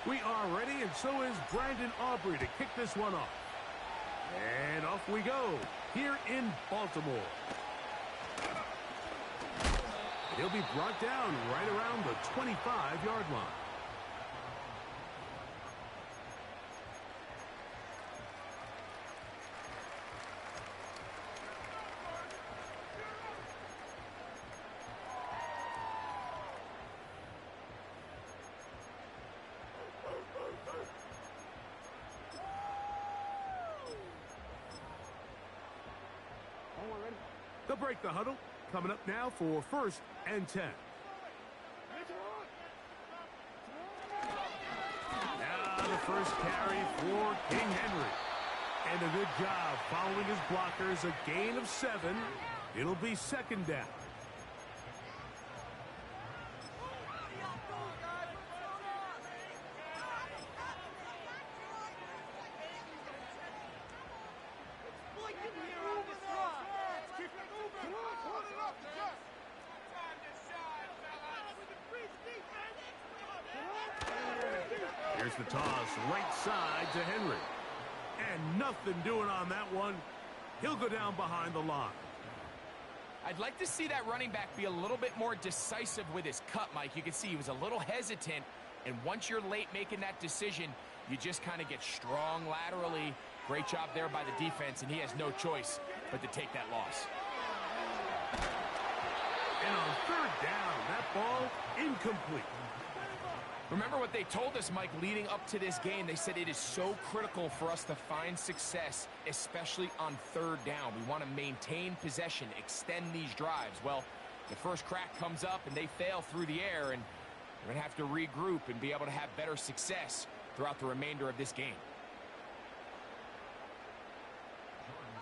We are ready, and so is Brandon Aubrey to kick this one off. And off we go, here in Baltimore. And he'll be brought down right around the 25-yard line. They'll break the huddle. Coming up now for 1st and 10. Now the first carry for King Henry. And a good job following his blockers. A gain of 7. It'll be 2nd down. Here's the toss, right side to Henry. And nothing doing on that one. He'll go down behind the line. I'd like to see that running back be a little bit more decisive with his cut, Mike. You can see he was a little hesitant, and once you're late making that decision, you just kind of get strong laterally. Great job there by the defense, and he has no choice but to take that loss. And on 3rd down, that ball incomplete. Remember what they told us, Mike, leading up to this game. They said it is so critical for us to find success, especially on 3rd down. We want to maintain possession, extend these drives. Well, the first crack comes up and they fail through the air, and we're going to have to regroup and be able to have better success throughout the remainder of this game.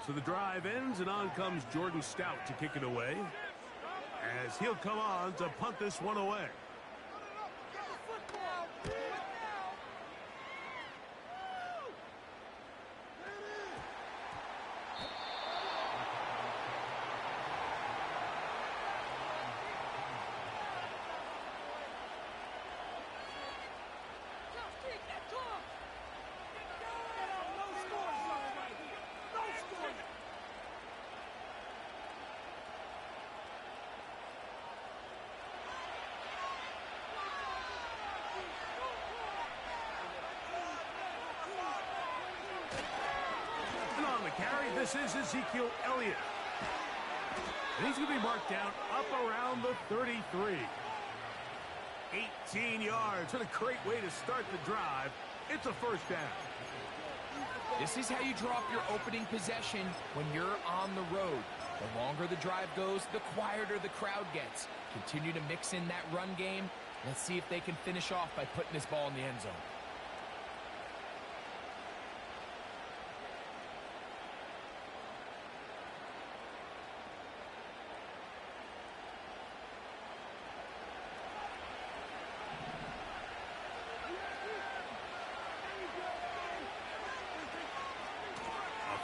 So the drive ends, and on comes Jordan Stout to kick it away, as he'll come on to punt this one away. This is Ezekiel Elliott. And he's going to be marked down up around the 33. 18 yards. What a great way to start the drive. It's a 1st down. This is how you draw up your opening possession when you're on the road. The longer the drive goes, the quieter the crowd gets. Continue to mix in that run game. Let's see if they can finish off by putting this ball in the end zone.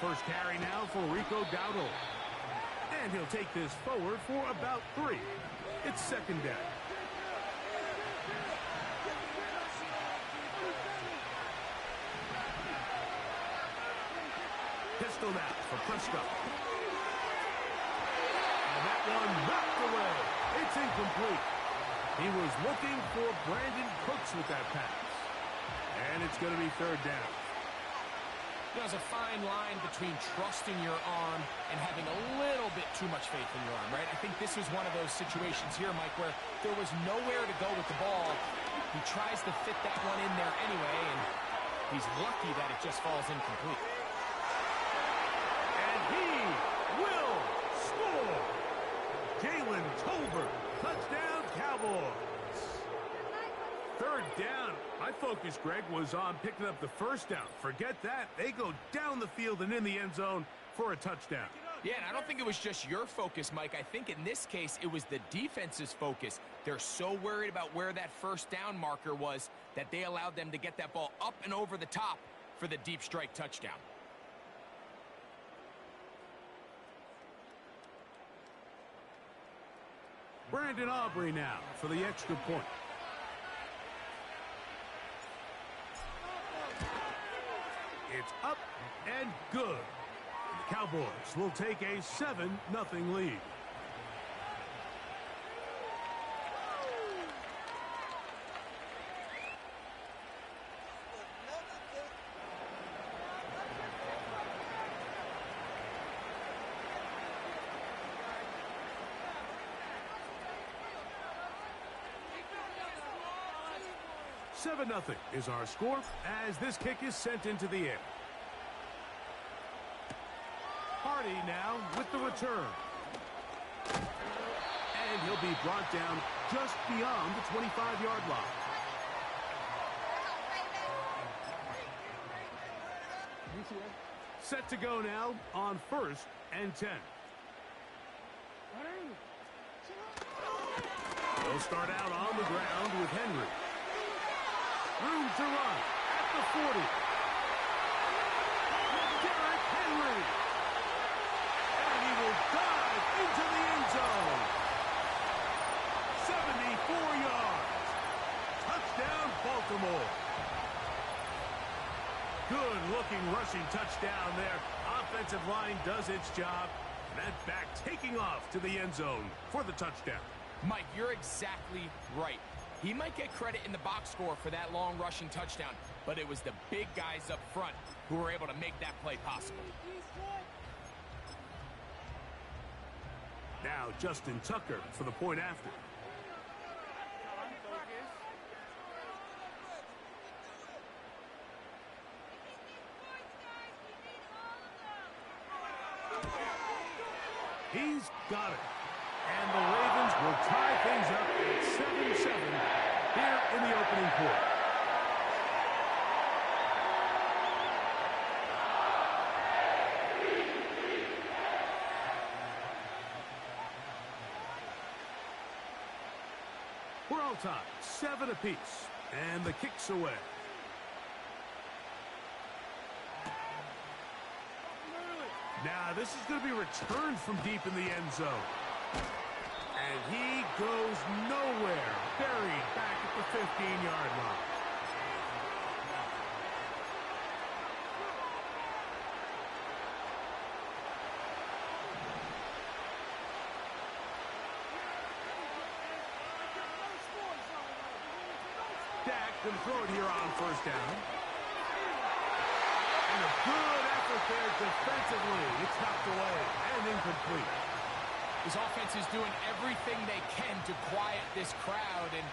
First carry now for Rico Dowdle. And he'll take this forward for about 3. It's 2nd down. Pistol now for Prescott. And that one knocked away. It's incomplete. He was looking for Brandon Cooks with that pass. And it's going to be 3rd down. There's a fine line between trusting your arm and having a little bit too much faith in your arm, right? I think this was one of those situations here, Mike, where there was nowhere to go with the ball. He tries to fit that one in there anyway, and he's lucky that it just falls incomplete. And he will score! Jalen Tolbert, touchdown Cowboys! 3rd down. My focus, Greg, was on picking up the 1st down. Forget that. They go down the field and in the end zone for a touchdown. Yeah, and I don't think it was just your focus, Mike. I think in this case, it was the defense's focus. They're so worried about where that 1st down marker was that they allowed them to get that ball up and over the top for the deep strike touchdown. Brandon Aubrey now for the extra point. It's up and good. The Cowboys will take a 7-0 lead. $7-0 is our score as this kick is sent into the air. Party now with the return. And he'll be brought down just beyond the 25-yard line. Set to go now on 1st and 10. They'll start out on the ground with Henry. Room to run at the 40. Derrick Henry. And he will dive into the end zone. 74 yards. Touchdown, Baltimore. Good-looking rushing touchdown there. Offensive line does its job. That back taking off to the end zone for the touchdown. Mike, you're exactly right. He might get credit in the box score for that long rushing touchdown, but it was the big guys up front who were able to make that play possible. Now Justin Tucker for the point after. He's got it. And the Ravens will tie things up at 7-7 here in the opening quarter. We're all tied, 7 apiece, and the kick's away. Now this is going to be returned from deep in the end zone. And he goes nowhere, buried back at the 15-yard line. Dak going to throw it here on 1st down. And a good effort there defensively. It's knocked away and incomplete. His offense is doing everything they can to quiet this crowd, and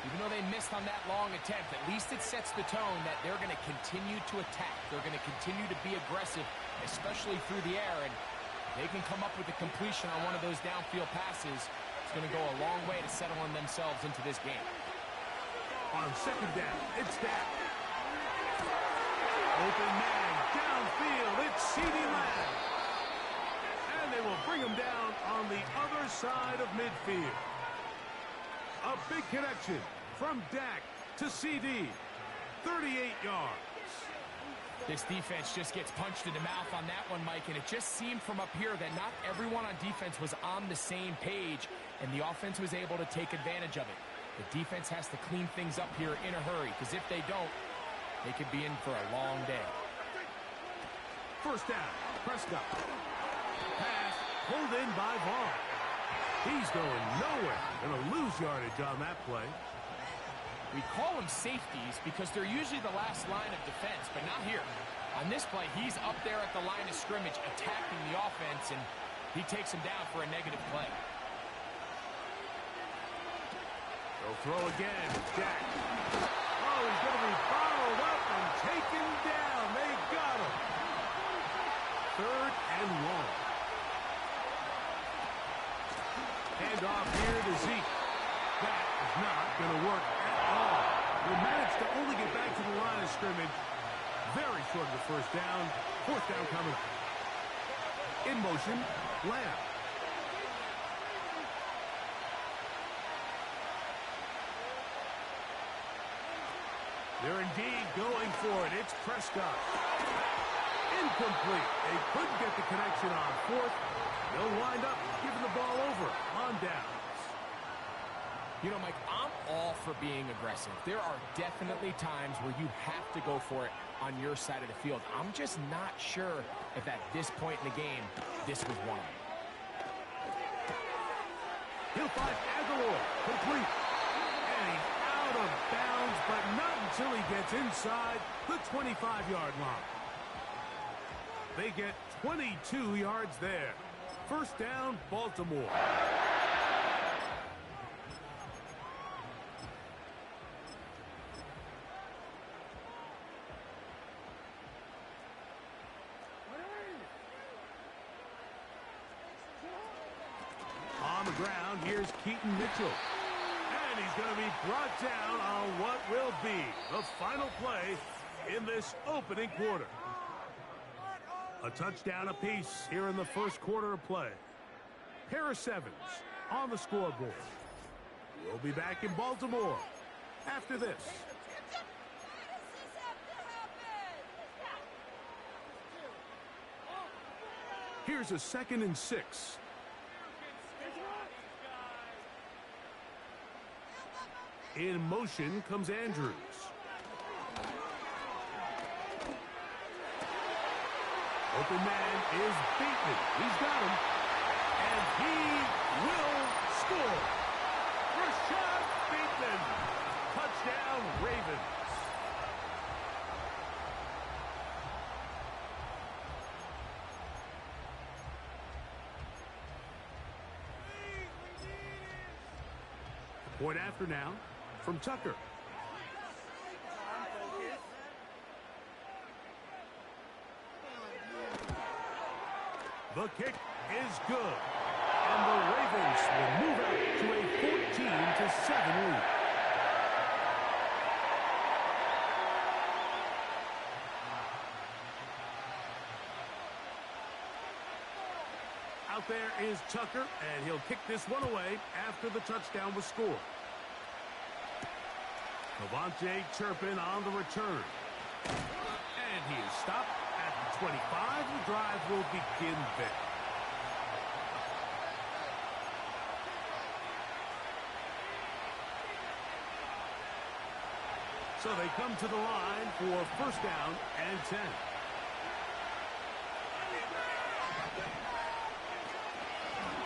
even though they missed on that long attempt, at least it sets the tone that they're going to continue to attack. They're going to continue to be aggressive, especially through the air, and they can come up with a completion on one of those downfield passes. It's going to go a long way to settling themselves into this game. On 2nd down, it's Dak. Open man, downfield, it's CeeDee Lamb. And they will bring him down on the other side of midfield. A big connection from Dak to CD. 38 yards. This defense just gets punched in the mouth on that one, Mike, and it just seemed from up here that not everyone on defense was on the same page, and the offense was able to take advantage of it. The defense has to clean things up here in a hurry, because if they don't, they could be in for a long day. 1st down, Prescott. Pass pulled in by Vaughn. He's going nowhere. Going to lose yardage on that play. We call them safeties because they're usually the last line of defense, but not here. On this play, he's up there at the line of scrimmage attacking the offense, and he takes him down for a negative play. They'll throw again. Dak. Oh, he's going to be followed up and taken down. They got him. 3rd and long. Hand off here to Zeke. That is not going to work at all. They managed to only get back to the line of scrimmage. Very short of the 1st down. 4th down coming. In motion, Lamb. They're indeed going for it. It's Prescott. Incomplete. They couldn't get the connection on 4th. They'll wind up giving the ball over on downs. You know, Mike, I'm all for being aggressive. There are definitely times where you have to go for it on your side of the field. I'm just not sure if at this point in the game, this was one of them. He'll find Aguilar, complete. And he's out of bounds, but not until he gets inside the 25-yard line. They get 22 yards there. First down, Baltimore. On the ground, here's Keaton Mitchell. And he's going to be brought down on what will be the final play in this opening quarter. A touchdown apiece here in the first quarter of play. Pair of sevens on the scoreboard. We'll be back in Baltimore after this. Here's a 2nd and 6. In motion comes Andrews. Open man is beaten. He's got him. And he will score. Rashad Bateman. Touchdown, Ravens. Point after now from Tucker. The kick is good. And the Ravens will move out to a 14-7 lead. Out there is Tucker, and he'll kick this one away after the touchdown was scored. Devontae Turpin on the return. And he is stopped at the 25. The drive will begin there. So they come to the line for first down and 10.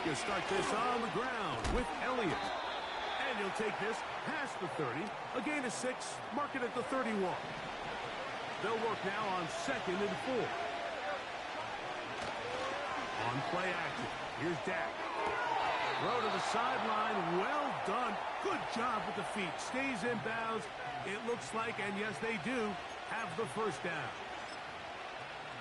He'll start this on the ground with Elliott. And he'll take this past the 30. A gain of 6. Mark it at the 31. They'll work now on 2nd and 4. On play action. Here's Dak. Throw to the sideline. Well done. Good job with the feet. Stays in bounds. It looks like, and yes, they do, have the first down.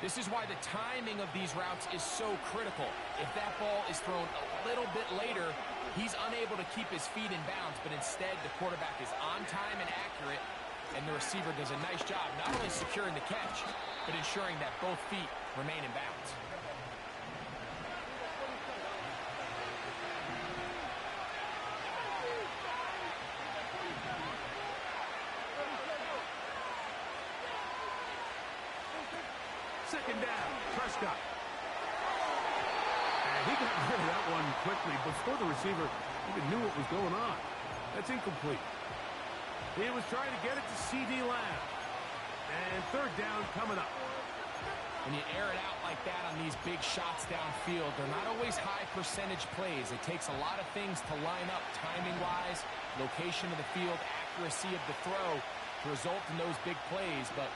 This is why the timing of these routes is so critical. If that ball is thrown a little bit later, he's unable to keep his feet in bounds, but instead the quarterback is on time and accurate, and the receiver does a nice job not only securing the catch, but ensuring that both feet remain in bounds. Second down, Prescott. And he got rid of that one quickly before the receiver even knew what was going on. That's incomplete. He was trying to get it to C.D. Lamb. And third down coming up. When you air it out like that on these big shots downfield, they're not always high percentage plays. It takes a lot of things to line up timing-wise, location of the field, accuracy of the throw to result in those big plays, but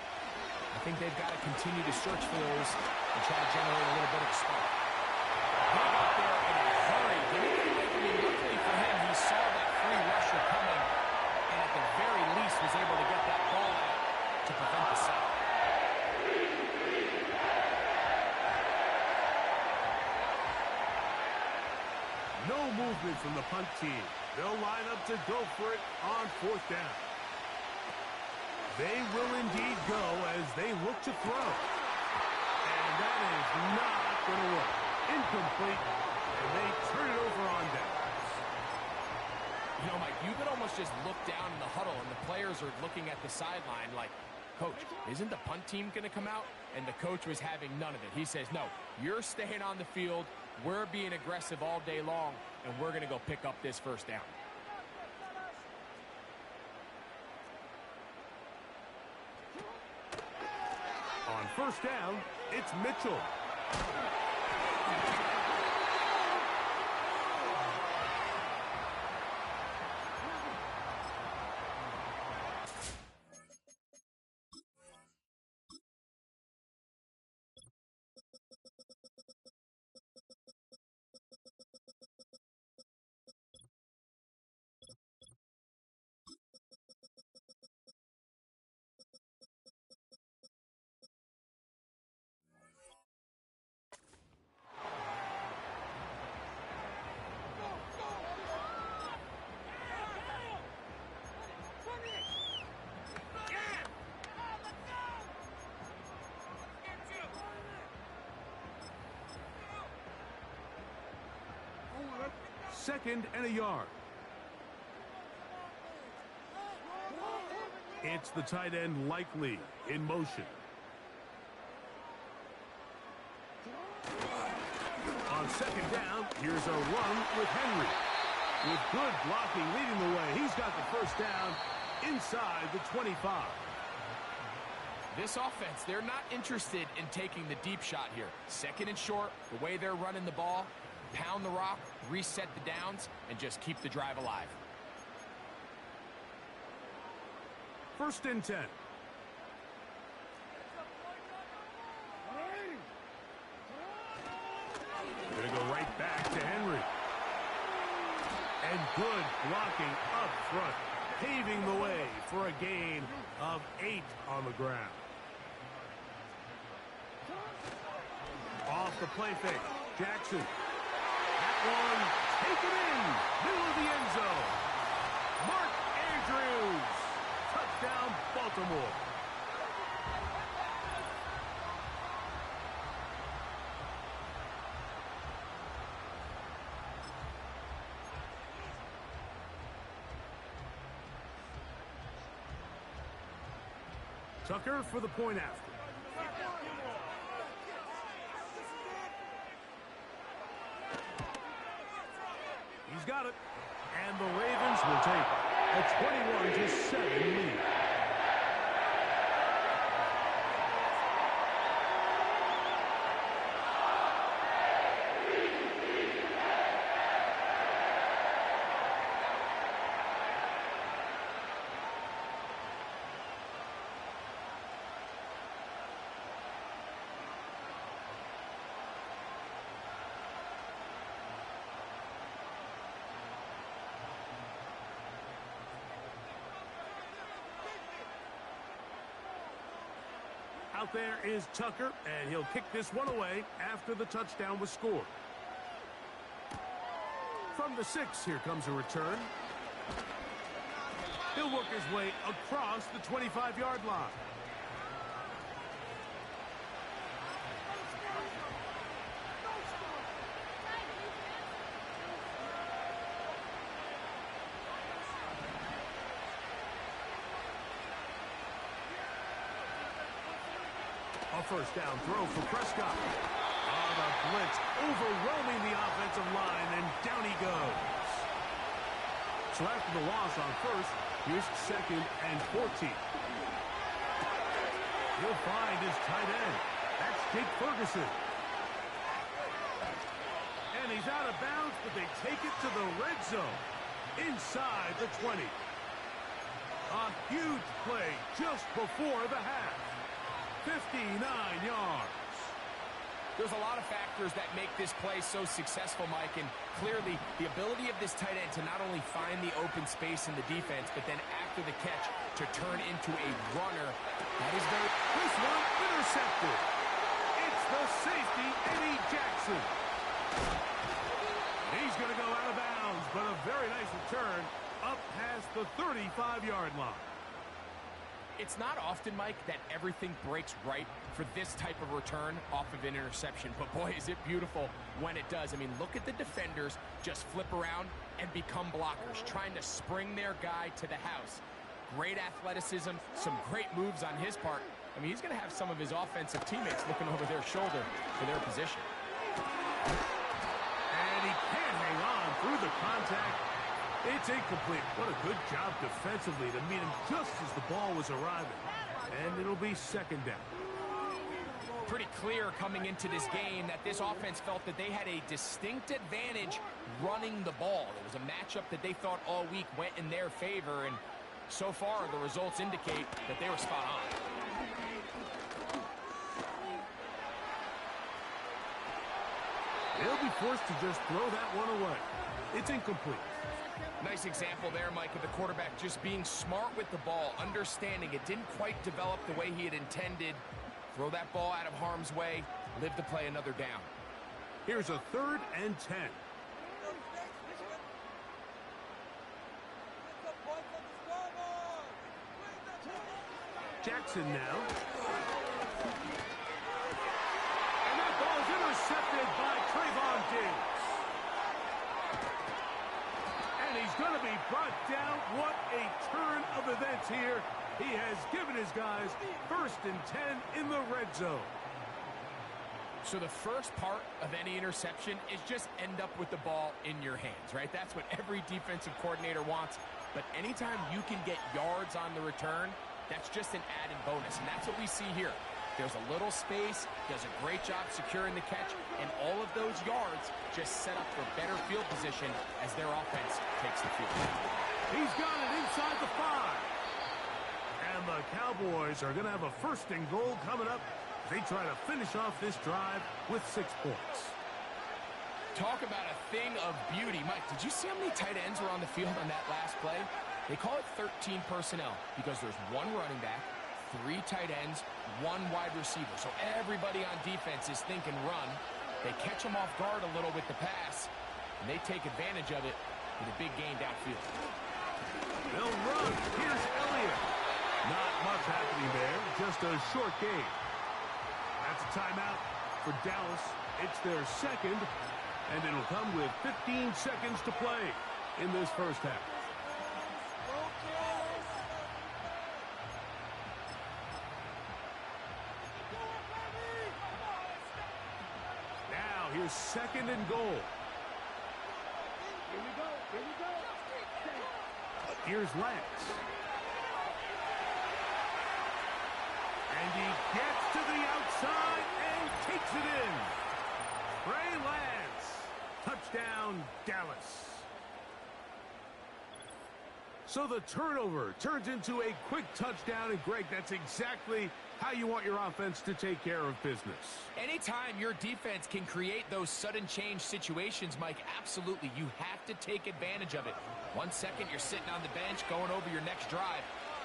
I think they've got to continue to search for those and try to generate a little bit of a spark. He got there in a hurry. Luckily for him, he saw that free rusher coming, and at the very least was able to get that ball out to prevent the sack. No movement from the punt team. They'll line up to go for it on fourth down. They will indeed go as they look to throw. And that is not going to work. Incomplete. And they turn it over on downs. You know, Mike, you could almost just look down in the huddle, and the players are looking at the sideline like, Coach, isn't the punt team going to come out? And the coach was having none of it. He says, no, you're staying on the field. We're being aggressive all day long, and we're going to go pick up this first down. first down, it's Mitchell. Second and a yard. It's the tight end Likely in motion. On second down, here's a run with Henry. With good blocking leading the way, he's got the first down inside the 25. This offense, they're not interested in taking the deep shot here. Second and short, the way they're running the ball, pound the rock, reset the downs, and just keep the drive alive. First and 10. Gonna go right back to Henry. And good blocking up front, paving the way for a gain of 8 on the ground. Off the play fake, Jackson. That one taken in, middle of the end zone. Mark Andrews, touchdown Baltimore. Tucker for the point after. He's got it. And the Ravens will take a 21-7 lead. Out there is Tucker, and he'll kick this one away after the touchdown was scored. From the 6, here comes a return. He'll work his way across the 25-yard line. A first down throw for Prescott. Oh, the blitz overwhelming the offensive line, and down he goes. So after the loss on first, here's second and 14. He'll find his tight end. That's Jake Ferguson. And he's out of bounds, but they take it to the red zone inside the 20. A huge play just before the half. 59 yards. There's a lot of factors that make this play so successful, Mike, and clearly the ability of this tight end to not only find the open space in the defense, but then after the catch to turn into a runner. That is very... This one intercepted. It's the safety, Eddie Jackson. He's going to go out of bounds, but a very nice return up past the 35-yard line. It's not often, Mike, that everything breaks right for this type of return off of an interception. But, boy, is it beautiful when it does. I mean, look at the defenders just flip around and become blockers, trying to spring their guy to the house. Great athleticism, some great moves on his part. I mean, he's going to have some of his offensive teammates looking over their shoulder for their position. And he can't hang on through the contact. It's incomplete. What a good job defensively to meet him just as the ball was arriving. And it'll be second down. pretty clear coming into this game that this offense felt that they had a distinct advantage running the ball. It was a matchup that they thought all week went in their favor, and so far the results indicate that they were spot on. They'll be forced to just throw that one away. It's incomplete. Nice example there, Mike, of the quarterback just being smart with the ball, understanding it didn't quite develop the way he had intended. Throw that ball out of harm's way, live to play another down. Here's a 3rd and 10. Jackson now. And that ball is intercepted by Trayvon Diggs. And he's going to be brought down. What a turn of events here. He has given his guys 1st and 10 in the red zone. So the first part of any interception is just end up with the ball in your hands, right? That's what every defensive coordinator wants. But anytime you can get yards on the return, that's just an added bonus. And that's what we see here. There's a little space, does a great job securing the catch, and all of those yards just set up for better field position as their offense takes the field. He's got it inside the 5. And the Cowboys are going to have a 1st and goal coming up. They try to finish off this drive with 6 points. Talk about a thing of beauty. Mike, did you see how many tight ends were on the field on that last play? They call it 13 personnel because there's 1 running back, 3 tight ends, 1 wide receiver. So everybody on defense is thinking run. They catch them off guard a little with the pass, and they take advantage of it with a big gain downfield. They'll run. Here's Elliott. Not much happening there, just a short game. That's a timeout for Dallas. It's their 2nd, and it'll come with 15 seconds to play in this first half. Now, here's 2nd and goal. Here we go. Here's Lance. And he gets to the outside and takes it in. Trey Lance. Touchdown, Dallas. So the turnover turns into a quick touchdown. And, Greg, that's exactly how you want your offense to take care of business. Anytime your defense can create those sudden change situations, Mike, absolutely, you have to take advantage of it. 1 second, you're sitting on the bench going over your next drive.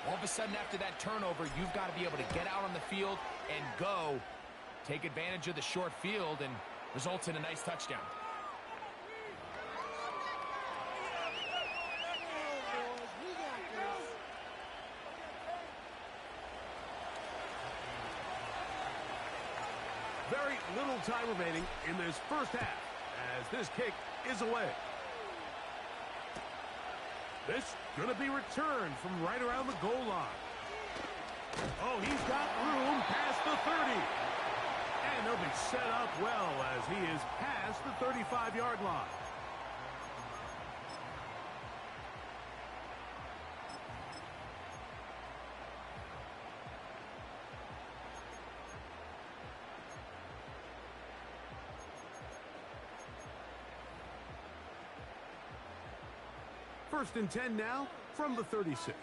All of a sudden, after that turnover, you've got to be able to get out on the field and go. Take advantage of the short field and results in a nice touchdown. Very little time remaining in this first half as this kick is away. This going to be returned from right around the goal line. Oh, he's got room past the 30. And they'll be set up well as he is past the 35-yard line. First and 10 now from the 36.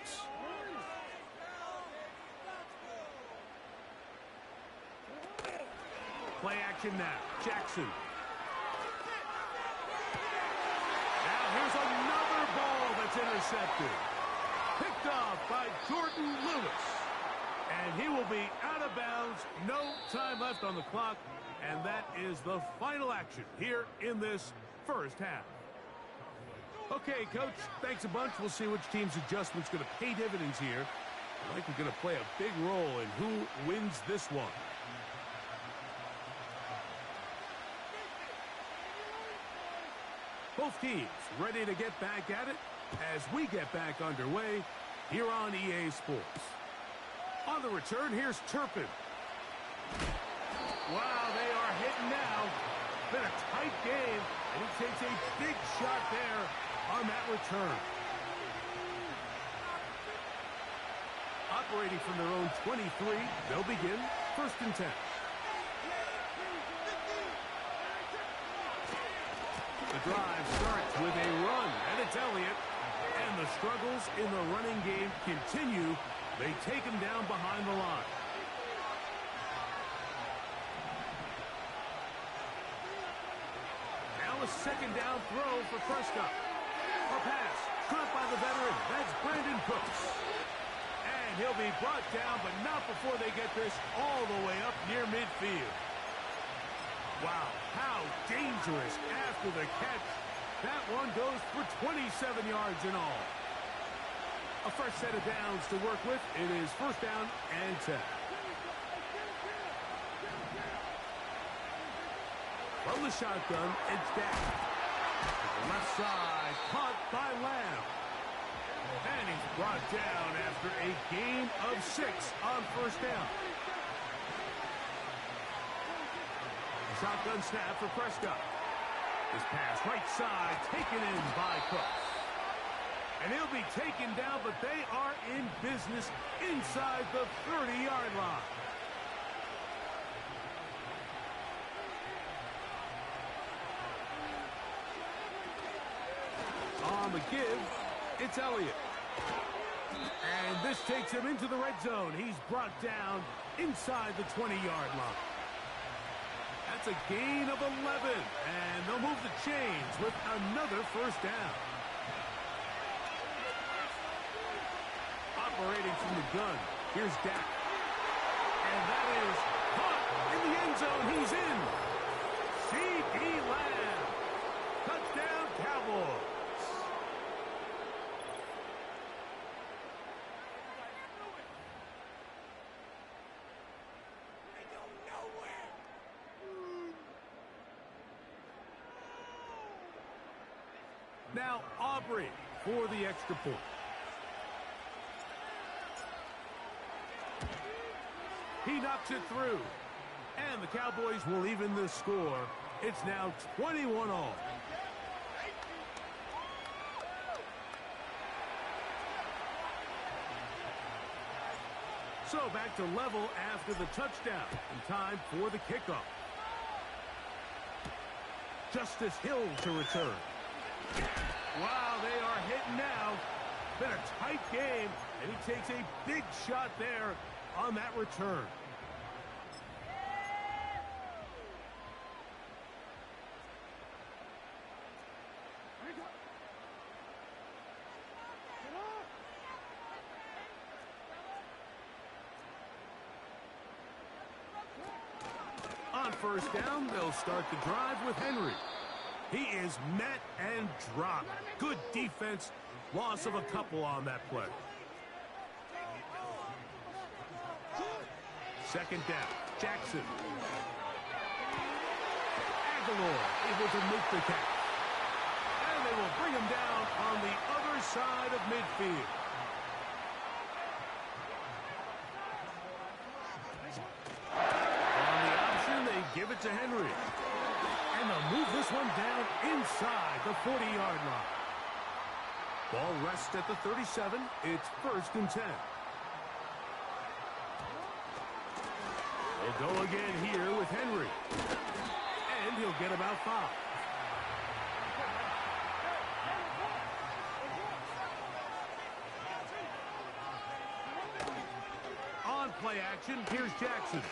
Play action now. Jackson. Now here's another ball that's intercepted. Picked off by Jordan Lewis. And he will be out of bounds. No time left on the clock. And that is the final action here in this first half. Okay, Coach, thanks a bunch. We'll see which team's adjustment's going to pay dividends here. I think we're going to play a big role in who wins this one. Both teams ready to get back at it as we get back underway here on EA Sports. On the return, here's Turpin. Wow, they are hitting now. Been a tight game, and he takes a big shot there on that return. Operating from their own 23, they'll begin 1st and 10. drive starts with a run, and it's Elliott. And the struggles in the running game continue. They take him down behind the line. Now a second down throw for Prescott. A pass caught by the veteran. That's Brandon Cooks. And he'll be brought down, but not before they get this all the way up near midfield. Wow, how dangerous after the catch. That one goes for 27 yards in all. A fresh set of downs to work with. It is first down and 10. From the shotgun, it's down. To the left side, caught by Lamb. And he's brought down after a gain of 6 on first down. Shotgun snap for Prescott. This pass right side taken in by Cooks. And he'll be taken down, but they are in business inside the 30-yard line. On the give, it's Elliott. And this takes him into the red zone. He's brought down inside the 20-yard line. That's a gain of 11, and they'll move the chains with another first down. Operating from the gun, here's Dak. And that is caught in the end zone. He's in. C.D. Lamb. Touchdown, Cowboys. Now Aubrey for the extra point. He knocks it through. And the Cowboys will even the score. It's now 21-all. So back to level after the touchdown. And time for the kickoff. Justice Hill to return. Wow, they are hitting now. Been a tight game, and he takes a big shot there on that return. On first down, they'll start the drive with Henry. He is met and dropped. Good defense. Loss of a couple on that play. Second down. Jackson. Aguilar able to make the catch. And they will bring him down on the other side of midfield. On the option, they give it to Henry. And they'll move this one down inside the 40-yard line. Ball rests at the 37. It's first and 10. They'll go again here with Henry. And he'll get about 5. On play action, here's Jackson.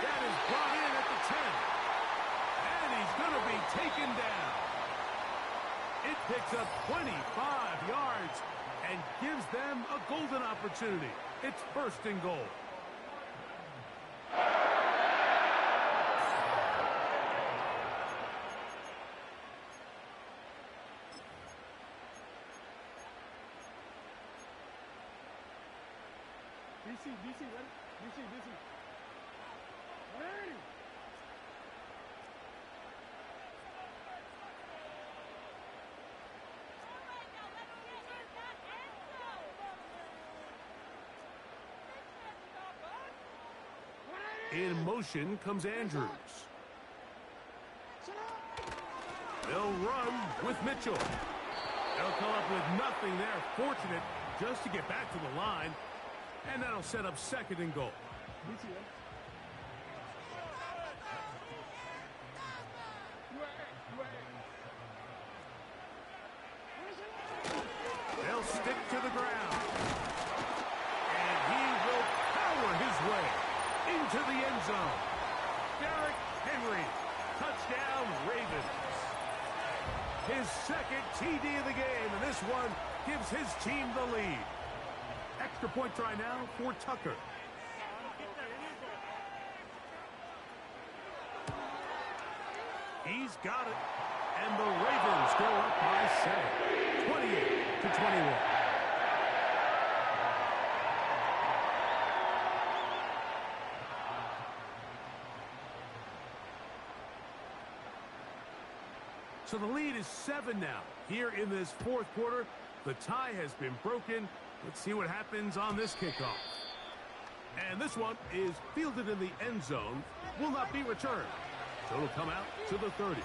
That is brought in at the 10. And he's going to be taken down. It picks up 25 yards and gives them a golden opportunity. It's first and goal. DC, ready? DC. Ready! In motion comes Andrews. They'll run with Mitchell. They'll come up with nothing there. Fortunate just to get back to the line. And that'll set up second and goal. gives his team the lead. Extra point try now for Tucker. He's got it. And the Ravens go up by 7, 28-21. So the lead is 7 now. Here in this fourth quarter, the tie has been broken. Let's see what happens on this kickoff. And this one is fielded in the end zone. Will not be returned. So it'll come out to the 30.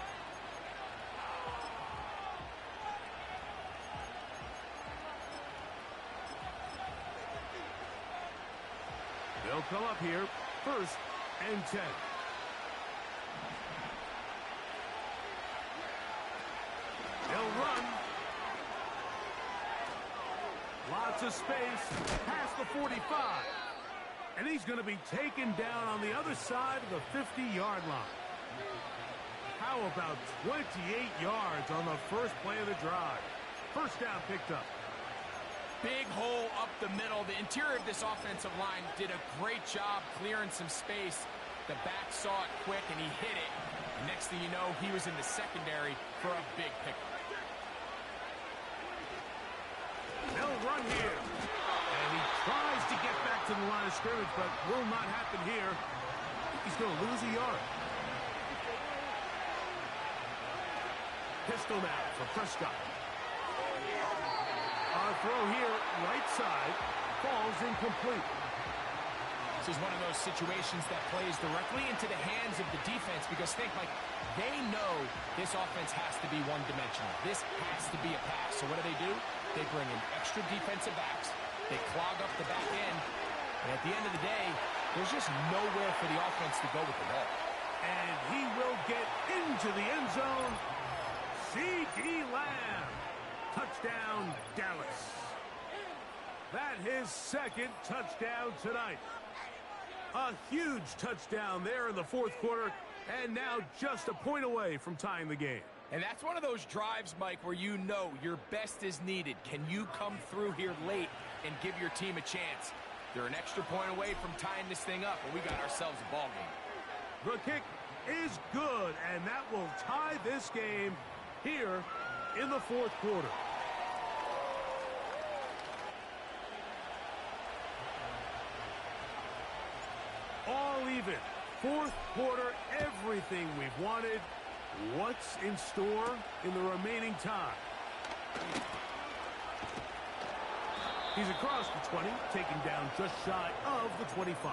They'll come up here, 1st and 10. They'll run. Lots of space, past the 45. And he's going to be taken down on the other side of the 50-yard line. How about 28 yards on the first play of the drive? First down picked up. Big hole up the middle. The interior of this offensive line did a great job clearing some space. The back saw it quick, and he hit it. Next thing you know, he was in the secondary for a big pickup. They'll run here. And he tries to get back to the line of scrimmage, but will not happen here. He's going to lose a yard. Pistol now for Prescott. A throw here, right side, falls incomplete. This is one of those situations that plays directly into the hands of the defense because they know this offense has to be one-dimensional. This has to be a pass. So what do? They bring in extra defensive backs. They clog up the back end. And at the end of the day, there's just nowhere for the offense to go with the ball. And he will get into the end zone. C.D. Lamb. Touchdown, Dallas. That his second touchdown tonight. A huge touchdown there in the fourth quarter, and now just a point away from tying the game. And that's one of those drives, Mike, where you know your best is needed. Can you come through here late and give your team a chance? They're an extra point away from tying this thing up, and we got ourselves a ball game. The kick is good, and that will tie this game here in the fourth quarter. All even. Fourth quarter, everything we've wanted. What's in store in the remaining time? He's across the 20, taken down just shy of the 25.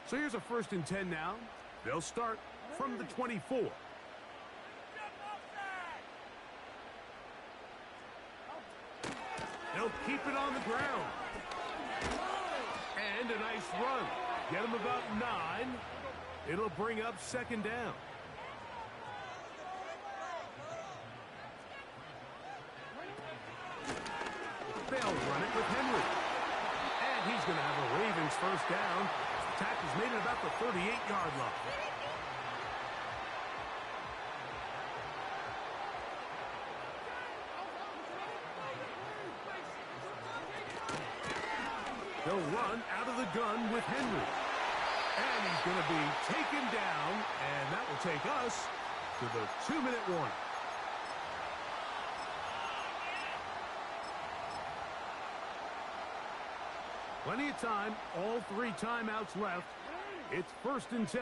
So here's a 1st and 10 now. They'll start from the 24. They'll keep it on the ground. And a nice run. Get him about 9. It'll bring up 2nd down. They'll run it with Henry. And he's going to have a Ravens 1st down. The tackle's made it about the 38-yard line. They'll run out of the gun with Henry. And he's going to be taken down, and that will take us to the 2-minute warning. Plenty of time, all 3 timeouts left. It's 1st and 10.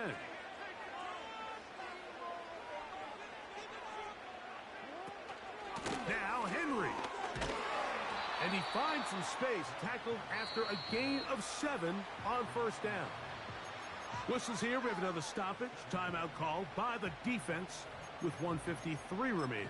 Now Henry. And he finds some space, tackled after a gain of 7 on 1st down. Whistles here. We have another stoppage. Timeout called by the defense with 1:53 remaining.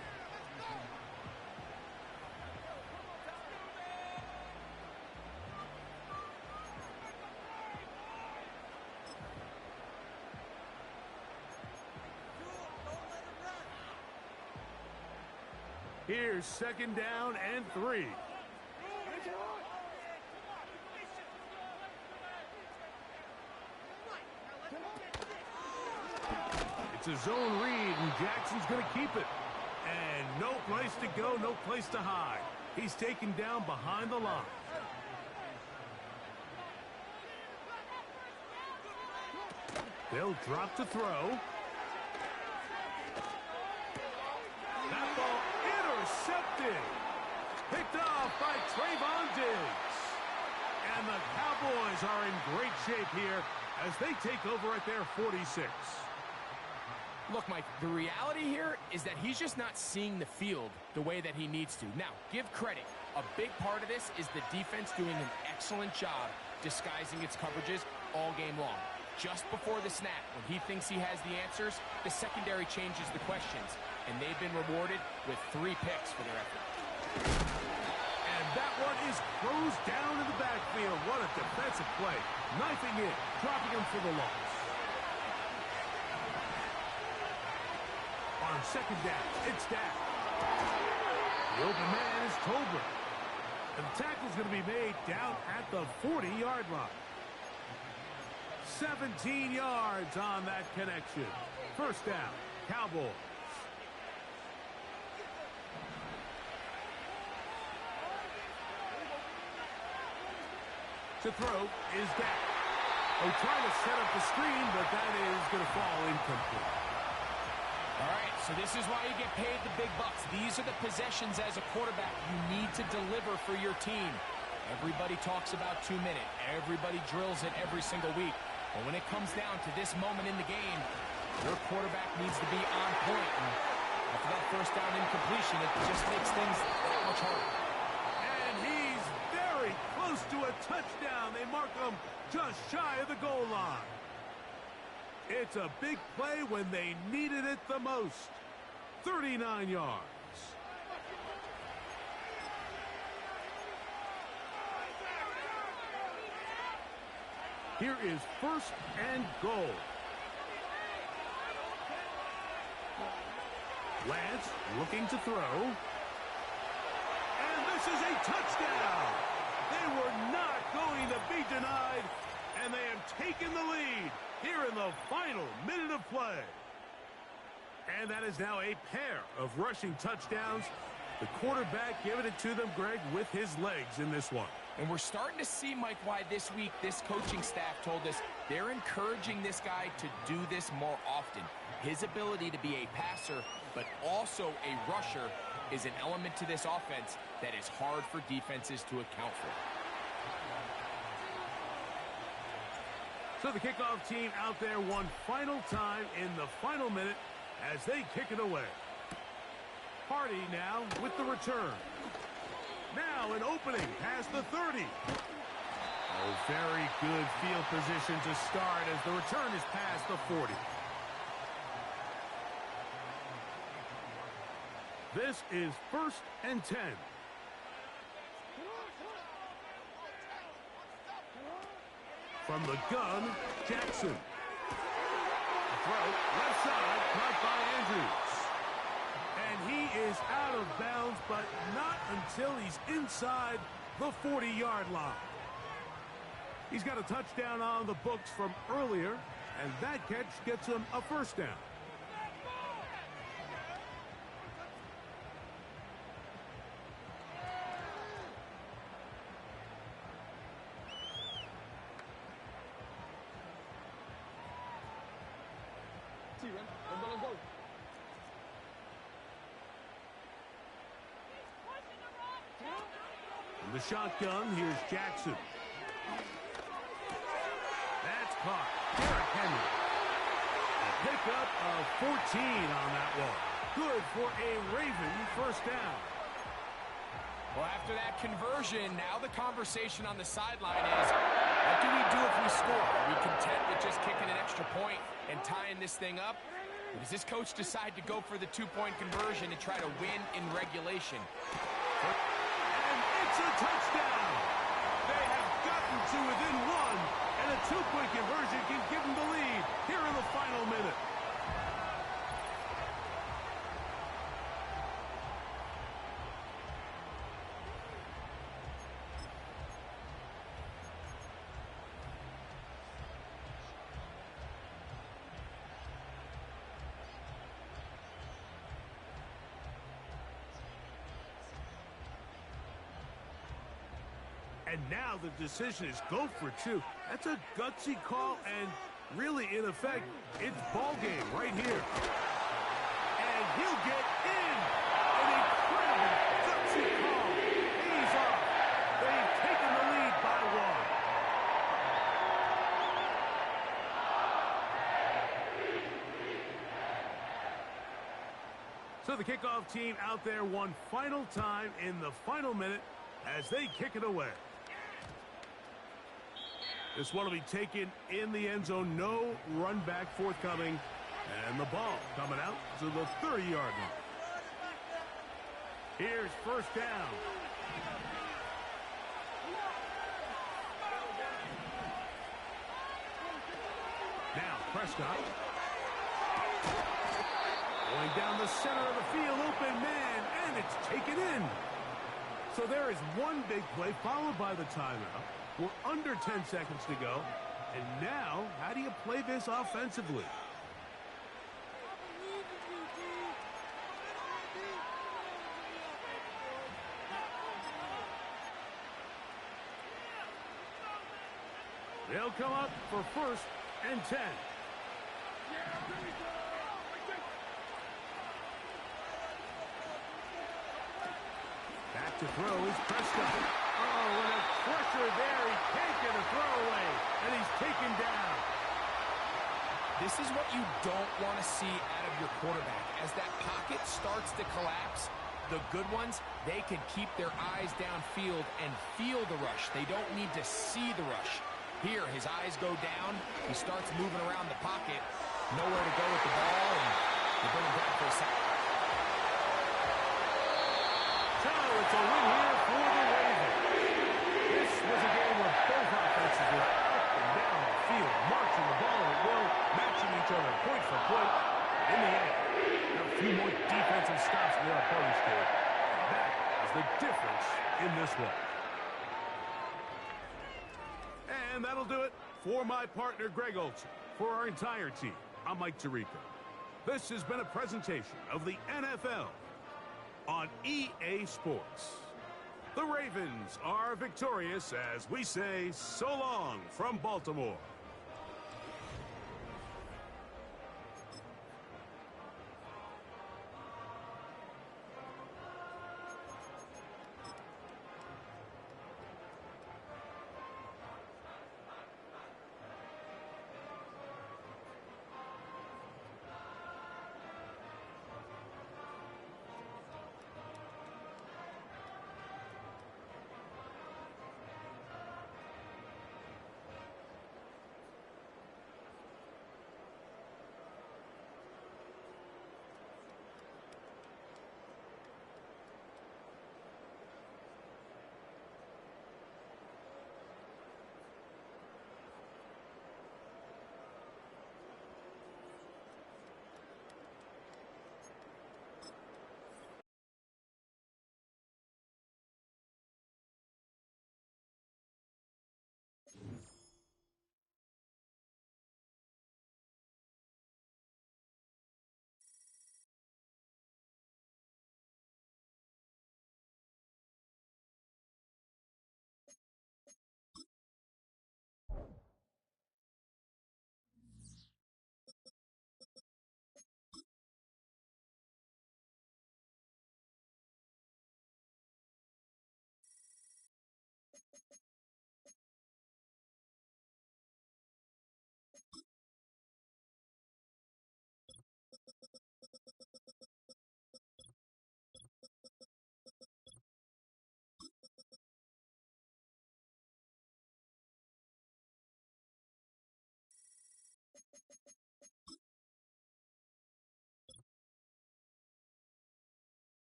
Here's 2nd down and 3. It's a zone read, and Jackson's going to keep it. And no place to go, no place to hide. He's taken down behind the line. They'll drop to throw. That ball intercepted. Picked off by Trayvon Diggs. And the Cowboys are in great shape here as they take over at their 46. Look, Mike, the reality here is that he's just not seeing the field the way that he needs to. Now, give credit. A big part of this is the defense doing an excellent job disguising its coverages all game long. Just before the snap, when he thinks he has the answers, the secondary changes the questions, and they've been rewarded with 3 picks for their effort. And that one is closed down in the backfield. What a defensive play. Knifing in, dropping him for the loss. On second down, it's Dak. The open man is Tolbert. And the tackle's going to be made down at the 40-yard line. 17 yards on that connection. First down, Cowboys. To throw is Dak. Oh, trying to set up the screen, but that is going to fall incomplete. All right, so this is why you get paid the big bucks. These are the possessions as a quarterback you need to deliver for your team. Everybody talks about 2 minutes. Everybody drills it every single week. But when it comes down to this moment in the game, your quarterback needs to be on point. And after that first down incompletion, it just makes things that much harder. And he's very close to a touchdown. They mark him just shy of the goal line. It's a big play when they needed it the most. 39 yards. Here is first and goal. Lance looking to throw. And this is a touchdown. They were not going to be denied, and they have taken the lead here in the final minute of play. And that is now a pair of rushing touchdowns. The quarterback giving it to them, Greg, with his legs in this one. And we're starting to see, Mike, why this week this coaching staff told us they're encouraging this guy to do this more often. His ability to be a passer, but also a rusher, is an element to this offense that is hard for defenses to account for. So the kickoff team out there one final time in the final minute as they kick it away. Party now with the return. Now an opening past the 30. Oh, very good field position to start as the return is past the 40. This is first and 10. From the gun, Jackson. Throw, left side, caught by Andrews. And he is out of bounds, but not until he's inside the 40-yard line. He's got a touchdown on the books from earlier, and that catch gets him a first down. The shotgun, here's Jackson. That's caught. Derrick Henry. A pickup of 14 on that one. Good for a Raven first down. Well, after that conversion, now the conversation on the sideline is, what do we do if we score? Are we content with just kicking an extra point and tying this thing up? Or does this coach decide to go for the two-point conversion and try to win in regulation? It's a touchdown. They have gotten to within one, and a two-point conversion can give them the lead here in the final minute. And now the decision is go for two. That's a gutsy call, and really, in effect, it's ball game right here. And he'll get in. An incredible gutsy call. Pays off. They've taken the lead by one. So the kickoff team out there one final time in the final minute as they kick it away. This one will be taken in the end zone. No run back forthcoming. And the ball coming out to the 30-yard line. Here's first down. Now Prescott. Going down the center of the field, open man, and it's taken in. So there is one big play followed by the timeout. We're under 10 seconds to go. And now, how do you play this offensively? They'll come up for first and 10. Back to throw is Prescott. Oh, and a pressure there. He can't get a throwaway, and he's taken down. This is what you don't want to see out of your quarterback. As that pocket starts to collapse, the good ones, they can keep their eyes downfield and feel the rush. They don't need to see the rush. Here, his eyes go down. He starts moving around the pocket. Nowhere to go with the ball, and they bring him down for a sack. So it's a win here for the Ravens. This was a game where both offenses were up and down the field, marching the ball at will, matching each other point for point. In the end, a few more defensive stops than our opponents did. That is the difference in this one. And that'll do it for my partner, Greg Olson. For our entire team, I'm Mike Tirico. This has been a presentation of the NFL on EA Sports. The Ravens are victorious as we say so long from Baltimore.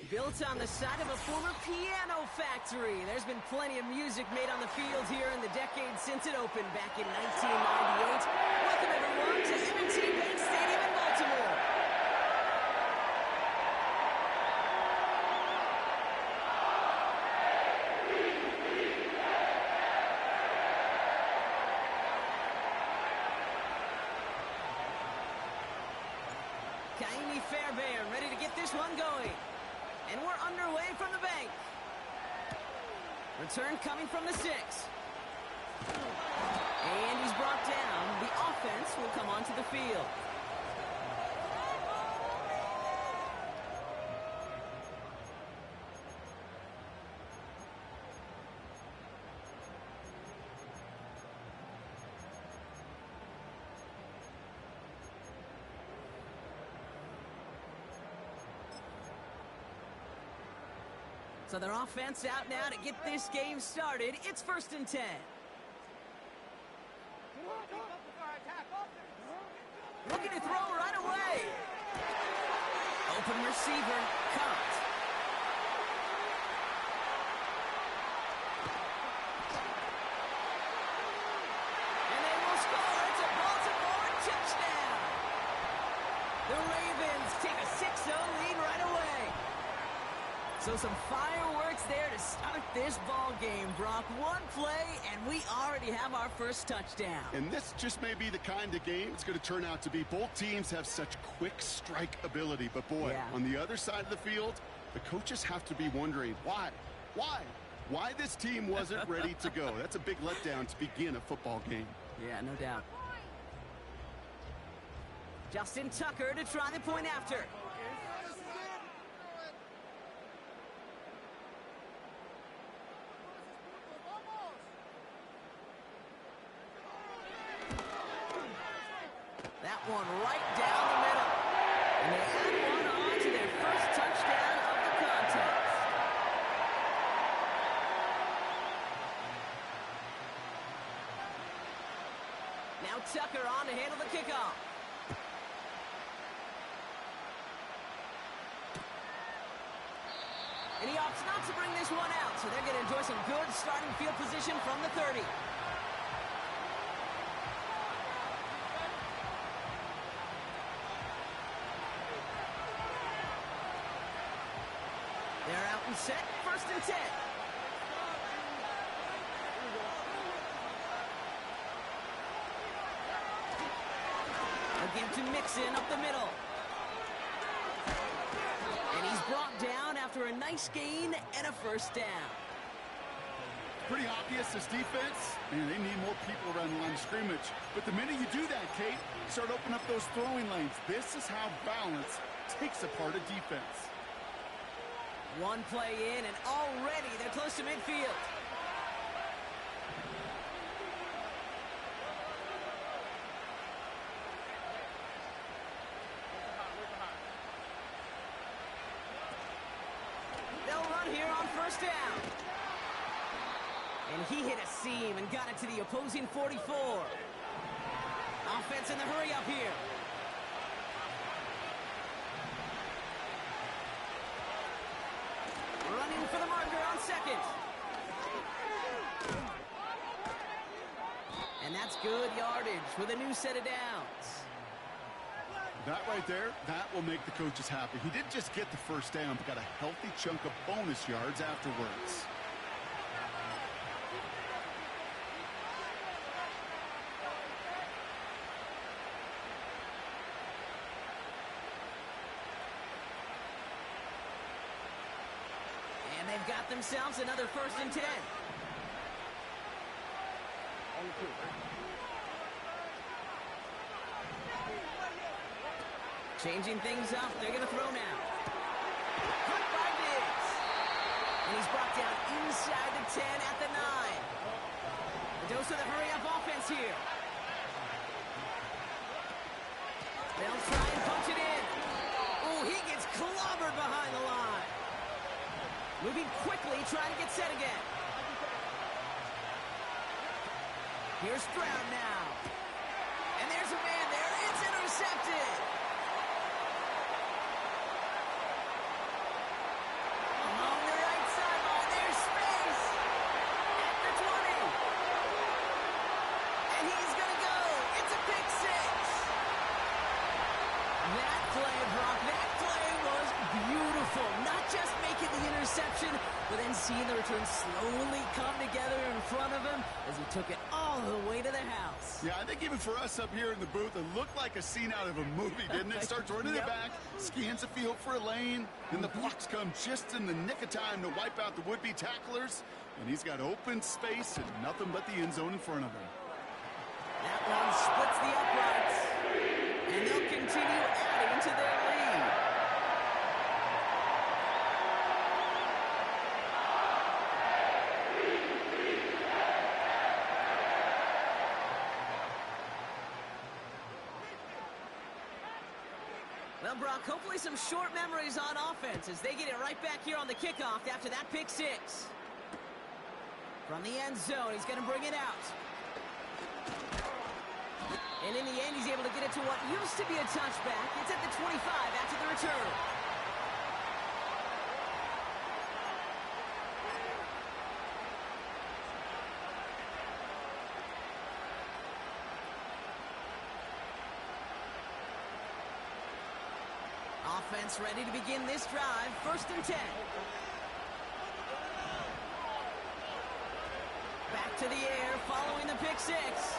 Built on the side of a former piano factory, there's been plenty of music made on the field here in the decades since it opened back in 1998. Welcome, everyone, to M&T Bank Stadium in Baltimore. Fairbairn ready to get this one going. And we're underway from the bank. Return coming from the 6. And he's brought down. The offense will come onto the field. So their offense out now to get this game started. It's 1st and 10. Looking to throw right away. Open receiver, caught. And they will score. It's a Baltimore touchdown. The Ravens take a 6-0 lead right away. So some fireworks there to start this ball game, Brock. One play, and we already have our first touchdown. And this just may be the kind of game it's going to turn out to be. Both teams have such quick strike ability. But, boy, on the other side of the field, the coaches have to be wondering, why? Why this team wasn't ready to go? That's a big letdown to begin a football game. Yeah, no doubt. Justin Tucker to try the point after. That one right down the middle. And they add one on to their first touchdown of the contest. Now Tucker on to handle the kickoff. And he opts not to bring this one out, so they're going to enjoy some good starting field position from the 30. They're out and set, 1st and 10. Again to Mixon up the middle. And he's brought down after a nice gain and a 1st down. Pretty obvious, this defense, man, they need more people around the line of scrimmage. But the minute you do that, Kate, you start opening up those throwing lanes. This is how balance takes apart a defense. One play in, and already they're close to midfield. They'll run here on 1st down. And he hit a seam and got it to the opposing 44. Offense in the hurry up here. Running for the marker on 2nd. And that's good yardage with a new set of downs. That right there, that will make the coaches happy. He didn't just get the 1st down, but got a healthy chunk of bonus yards afterwards. And they've got themselves another 1st and 10. Changing things up, they're going to throw now. Cut by Diggs. And he's brought down inside the 10 at the 9. A dose of the hurry-up offense here. They'll try and punch it in. Oh, he gets clobbered behind the line. Moving quickly, trying to get set again. Here's Stroud now. And there's a man there. It's intercepted. Beautiful. Not just making the interception, but then seeing the return slowly come together in front of him as he took it all the way to the house. Yeah, I think even for us up here in the booth, it looked like a scene out of a movie, didn't it? Starts running it back, scans the field for a lane, and the blocks come just in the nick of time to wipe out the would-be tacklers, and he's got open space and nothing but the end zone in front of him. That one splits the uprights, and they'll continue adding to their lead. Well, Brock, hopefully some short memories on offense as they get it right back here on the kickoff after that pick six. From the end zone, he's going to bring it out. And in the end, he's able to get it to what used to be a touchback. It's at the 25 after the return. Offense ready to begin this drive. 1st and 10. Back to the air, following the pick six.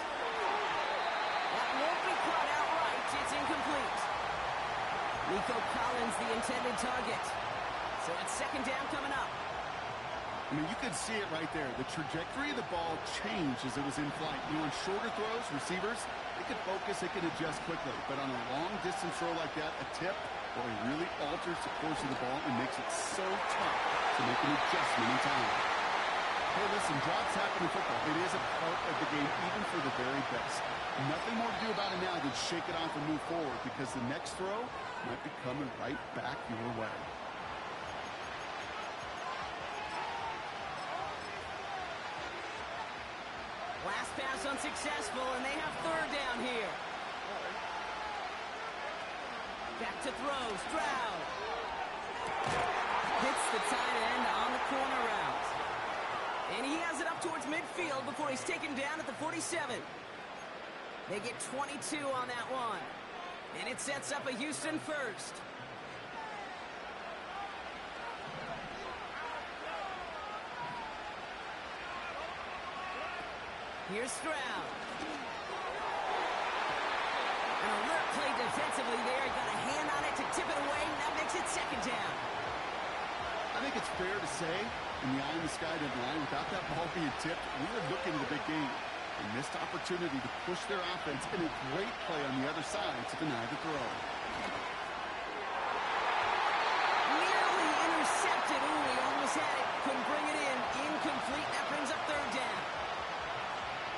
That won't be caught outright. It's incomplete. Nico Collins, the intended target. So it's 2nd down coming up. I mean, you could see it right there. The trajectory of the ball changed as it was in flight. You know, on shorter throws, receivers, they could focus, they could adjust quickly. But on a long-distance throw like that, a tip, well, it really alters the course of the ball and makes it so tough to make an adjustment in time. Hey, listen, drops happen in football. It is a part of the game, even for the very best. Nothing more to do about it now than shake it off and move forward, because the next throw might be coming right back your way. Last pass unsuccessful, and they have 3rd down here. Back to throw, Stroud. Hits the tight end on the corner route. And he has it up towards midfield before he's taken down at the 47. They get 22 on that one. And it sets up a Houston 1st. Here's Stroud. An alert play defensively there. He got a hand on it to tip it away, and that makes it 2nd down. I think it's fair to say, in the eye-in-the-sky deadline, without that ball being tipped, we were looking at the big game. A missed opportunity to push their offense, and a great play on the other side to deny the throw. Nearly intercepted. Ooh, he almost had it. Couldn't bring it in. Incomplete. That brings up 3rd down.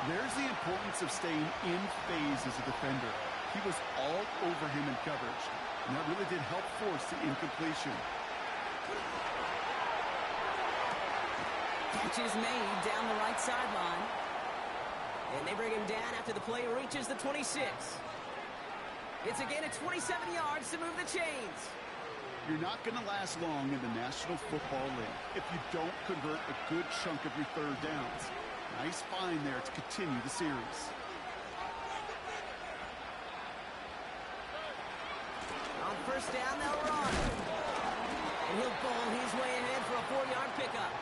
There's the importance of staying in phase as a defender. He was all over him in coverage, and that really did help force the incompletion. Catch is made down the right sideline. And they bring him down after the play reaches the 26. It's again at 27 yards to move the chains. You're not going to last long in the National Football League if you don't convert a good chunk of your 3rd downs. Nice find there to continue the series. On 1st down, they'll run. And he'll bowl his way ahead for a 4-yard pickup.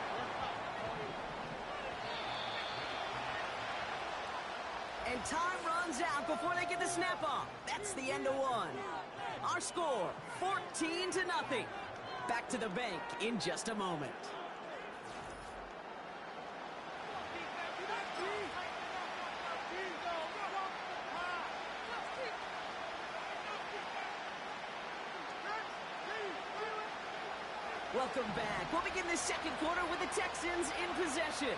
And time runs out before they get the snap off. That's the end of one. Our score, 14-0. Back to the bank in just a moment. Welcome back. We'll begin the 2nd quarter with the Texans in possession.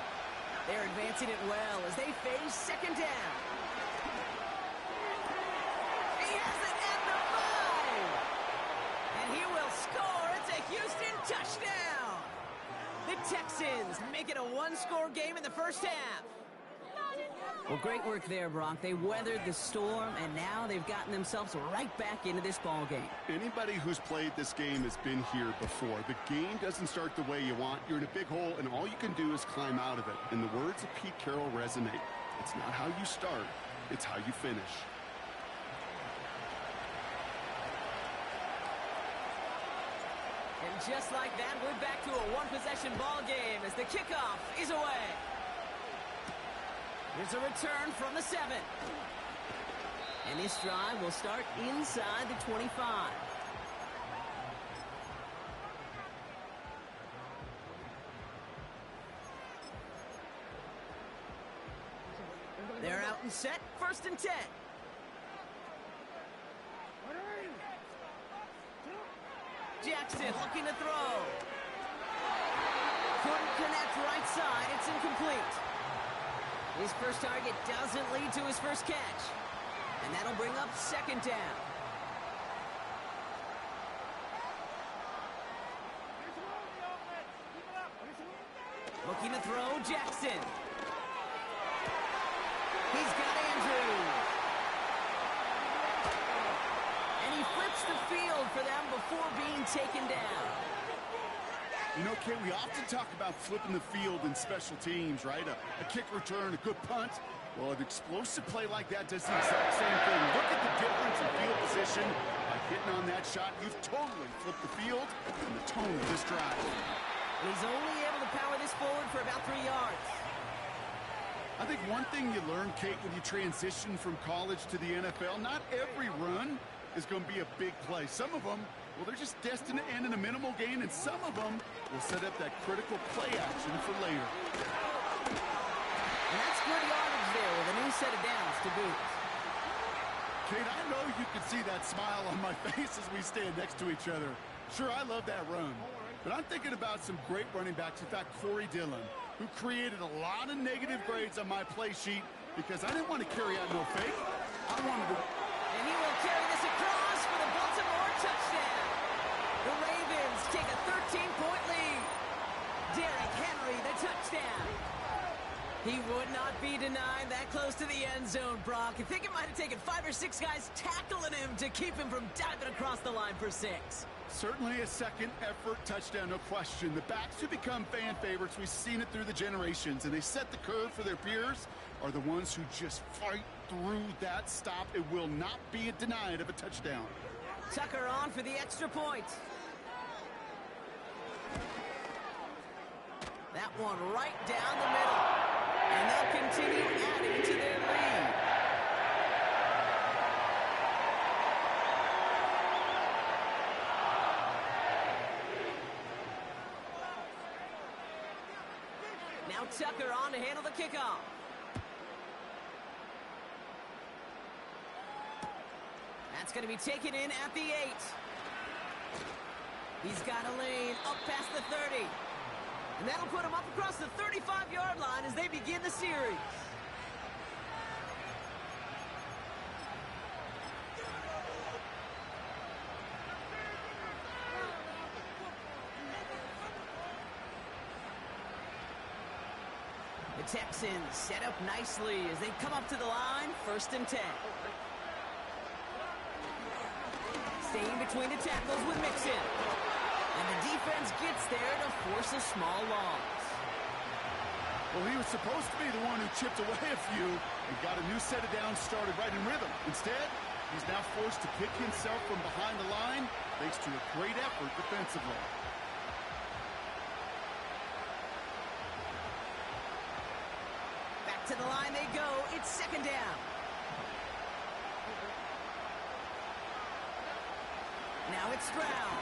They're advancing it well as they face 2nd down. He has it at the 5. And he will score. It's a Houston touchdown. The Texans make it a 1-score game in the 1st half. Well, great work there, Brock. They weathered the storm, and now they've gotten themselves right back into this ball game. Anybody who's played this game has been here before. The game doesn't start the way you want. You're in a big hole, and all you can do is climb out of it. And the words of Pete Carroll resonate. It's not how you start, it's how you finish. And just like that, we're back to a one-possession ball game as the kickoff is away. Here's a return from the 7. And this drive will start inside the 25. They're out and set, 1st and 10. Jackson looking to throw. Couldn't connect right side. It's incomplete. His first target doesn't lead to his first catch. And that'll bring up 2nd down. Looking to throw, Jackson. He's got Andrews. And he flips the field for them before being taken down. You know, Kay, we often talk about flipping the field in special teams, right? A kick return, a good punt. Well, an explosive play like that does the exact same thing. Look at the difference in field position. By hitting on that shot, you've totally flipped the field and the tone of this drive. And he's only able to power this forward for about 3 yards. I think one thing you learn, Kate, when you transition from college to the NFL, not every run is going to be a big play. Some of them, well, they're just destined to end in a minimal gain, and some of them will set up that critical play action for later. And that's good yardage there with a new set of downs to boot. Kate, I know you can see that smile on my face as we stand next to each other. Sure, I love that run. But I'm thinking about some great running backs. In fact, Corey Dillon, who created a lot of negative grades on my play sheet because I didn't want to carry out no fake. I wanted to... And he will carry this across for the Baltimore touchdown. The Ravens take a 13-point lead. Derrick Henry, the touchdown. He would not be denied that close to the end zone, Brock. I think it might have taken 5 or 6 guys tackling him to keep him from diving across the line for 6. Certainly a second effort touchdown, no question. The backs who become fan favorites, we've seen it through the generations, and they set the curve for their peers, are the ones who just fight through that stop. It will not be denied of a touchdown. Tucker on for the extra point. That one right down the middle. And they'll continue adding to their lead. Now Tucker on to handle the kickoff. That's going to be taken in at the 8. He's got a lane up past the 30. And that'll put him up across the 35-yard line as they begin the series. The Texans set up nicely as they come up to the line, 1st and 10. Staying between the tackles with Mixon. And the defense gets there to force a small loss. Well, he was supposed to be the one who chipped away a few and got a new set of downs started right in rhythm. Instead, he's now forced to pick himself from behind the line thanks to a great effort defensively. Back to the line they go. It's 2nd down. Now it's Stroud.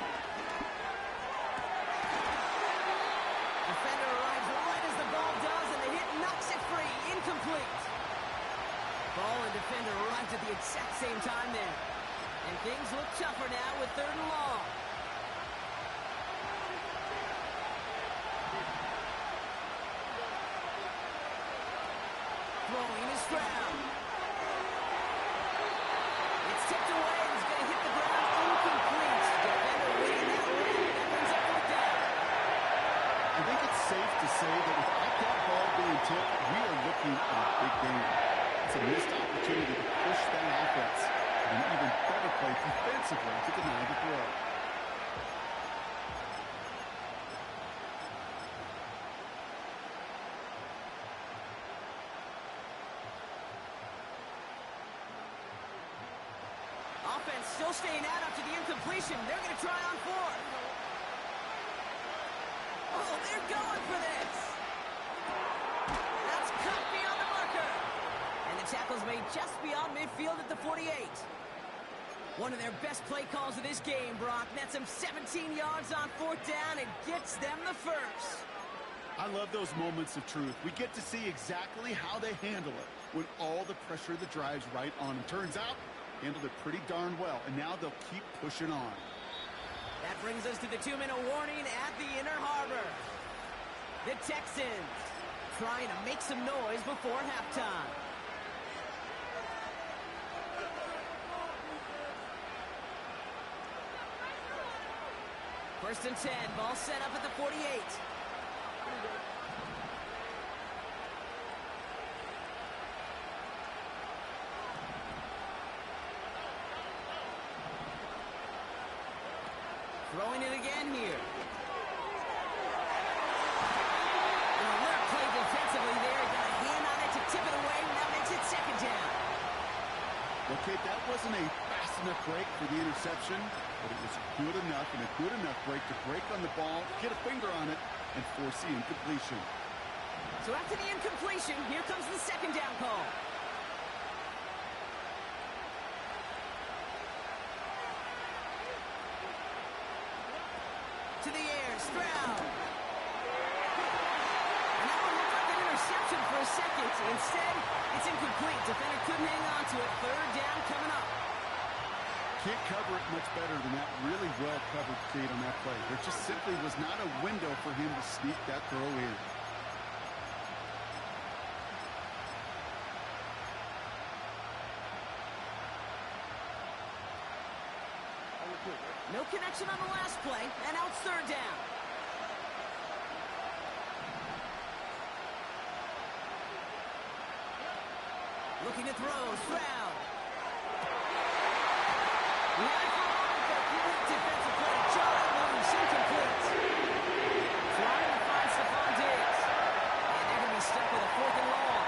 Defender arrives right as the ball does, and the hit knocks it free. Incomplete. Ball and defender arrives at the exact same time there. And things look tougher now with 3rd and long. Throwing is Stroud. It's tipped away and he's going to hit the ground. Incomplete. Defender winning that one. That brings up 4th down. I think it's safe to say that without that ball being tipped, we are looking at a big game. It's a missed opportunity to push that offense. And an even better play defensively to deny the throw. Offense still staying out after the incompletion. They're going to try on 4th. Oh, they're going for this. That's cut beyond the marker. And the tackle's made just beyond midfield at the 48. One of their best play calls of this game, Brock. Nets them 17 yards on 4th down and gets them the first. I love those moments of truth. We get to see exactly how they handle it when all the pressure of the drive's right on them. Turns out, handled it pretty darn well, and now they'll keep pushing on. That brings us to the 2-minute warning at the Inner Harbor. The Texans trying to make some noise before halftime. First and 10, ball set up at the 48. Throwing it again here. An alert play defensively there. Got a hand on it to tip it away, and that makes it 2nd down. Okay, that wasn't a fast enough break for the interception, but it was good enough and a good enough break to break on the ball, get a finger on it, and force the incompletion. So after the incompletion, here comes the 2nd down call. To the air, Stroud. And that one looked like an interception for a second. Instead, it's incomplete. Defender couldn't hang on to it. 3rd down coming up. Can't cover it much better than that really well-covered feed on that play. There just simply was not a window for him to sneak that throw in. No connection on the last play, and now it's 3rd down. Looking to throw, Stroud. Defensive play, John loose, incomplete. Trying to find Stephon Diggs. And they're going to be stuck with a 4th and long.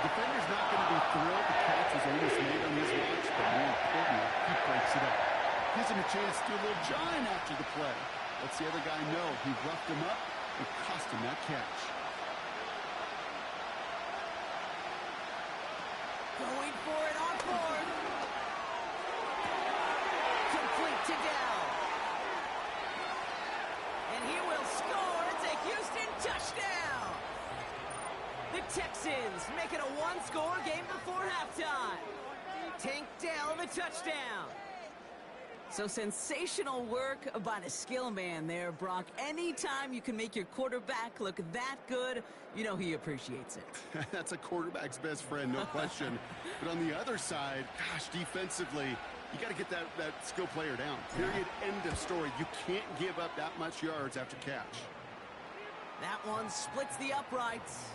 Defender's not going to be thrilled the catch was almost made on his watch, but more importantly, he breaks it up. Gives him a chance to do a little John after the play. Lets the other guy know he roughed him up and cost him that catch. Going for it on 4th. Complete to Dell. And he will score. It's a Houston touchdown. The Texans make it a 1-score game before halftime. Tank Dell the touchdown. So sensational work by the skill man there, Brock. Anytime you can make your quarterback look that good, you know he appreciates it. That's a quarterback's best friend, no question. But on the other side, gosh, defensively, you got to get that skill player down. Period, end of story. You can't give up that much yards after catch. That one splits the uprights.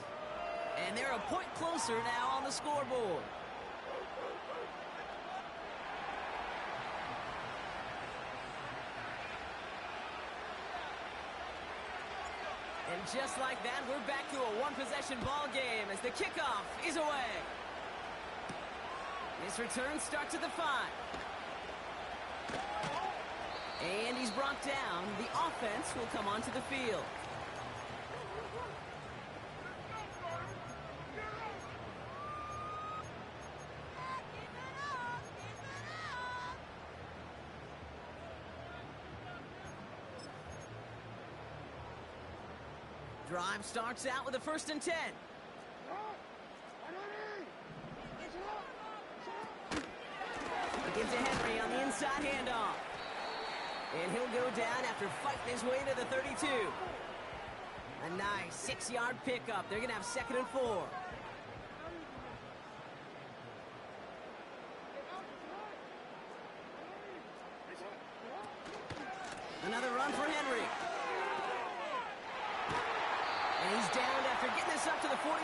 And they're a point closer now on the scoreboard. And just like that, we're back to a 1-possession ball game as the kickoff is away. This return starts at the 5. And he's brought down. The offense will come onto the field. Drive starts out with a 1st and 10. Gives to Henry on the inside handoff. And he'll go down after fighting his way to the 32. A nice 6-yard pickup. They're going to have 2nd and 4. Another run for Henry. And he's downed after getting this up to the 41.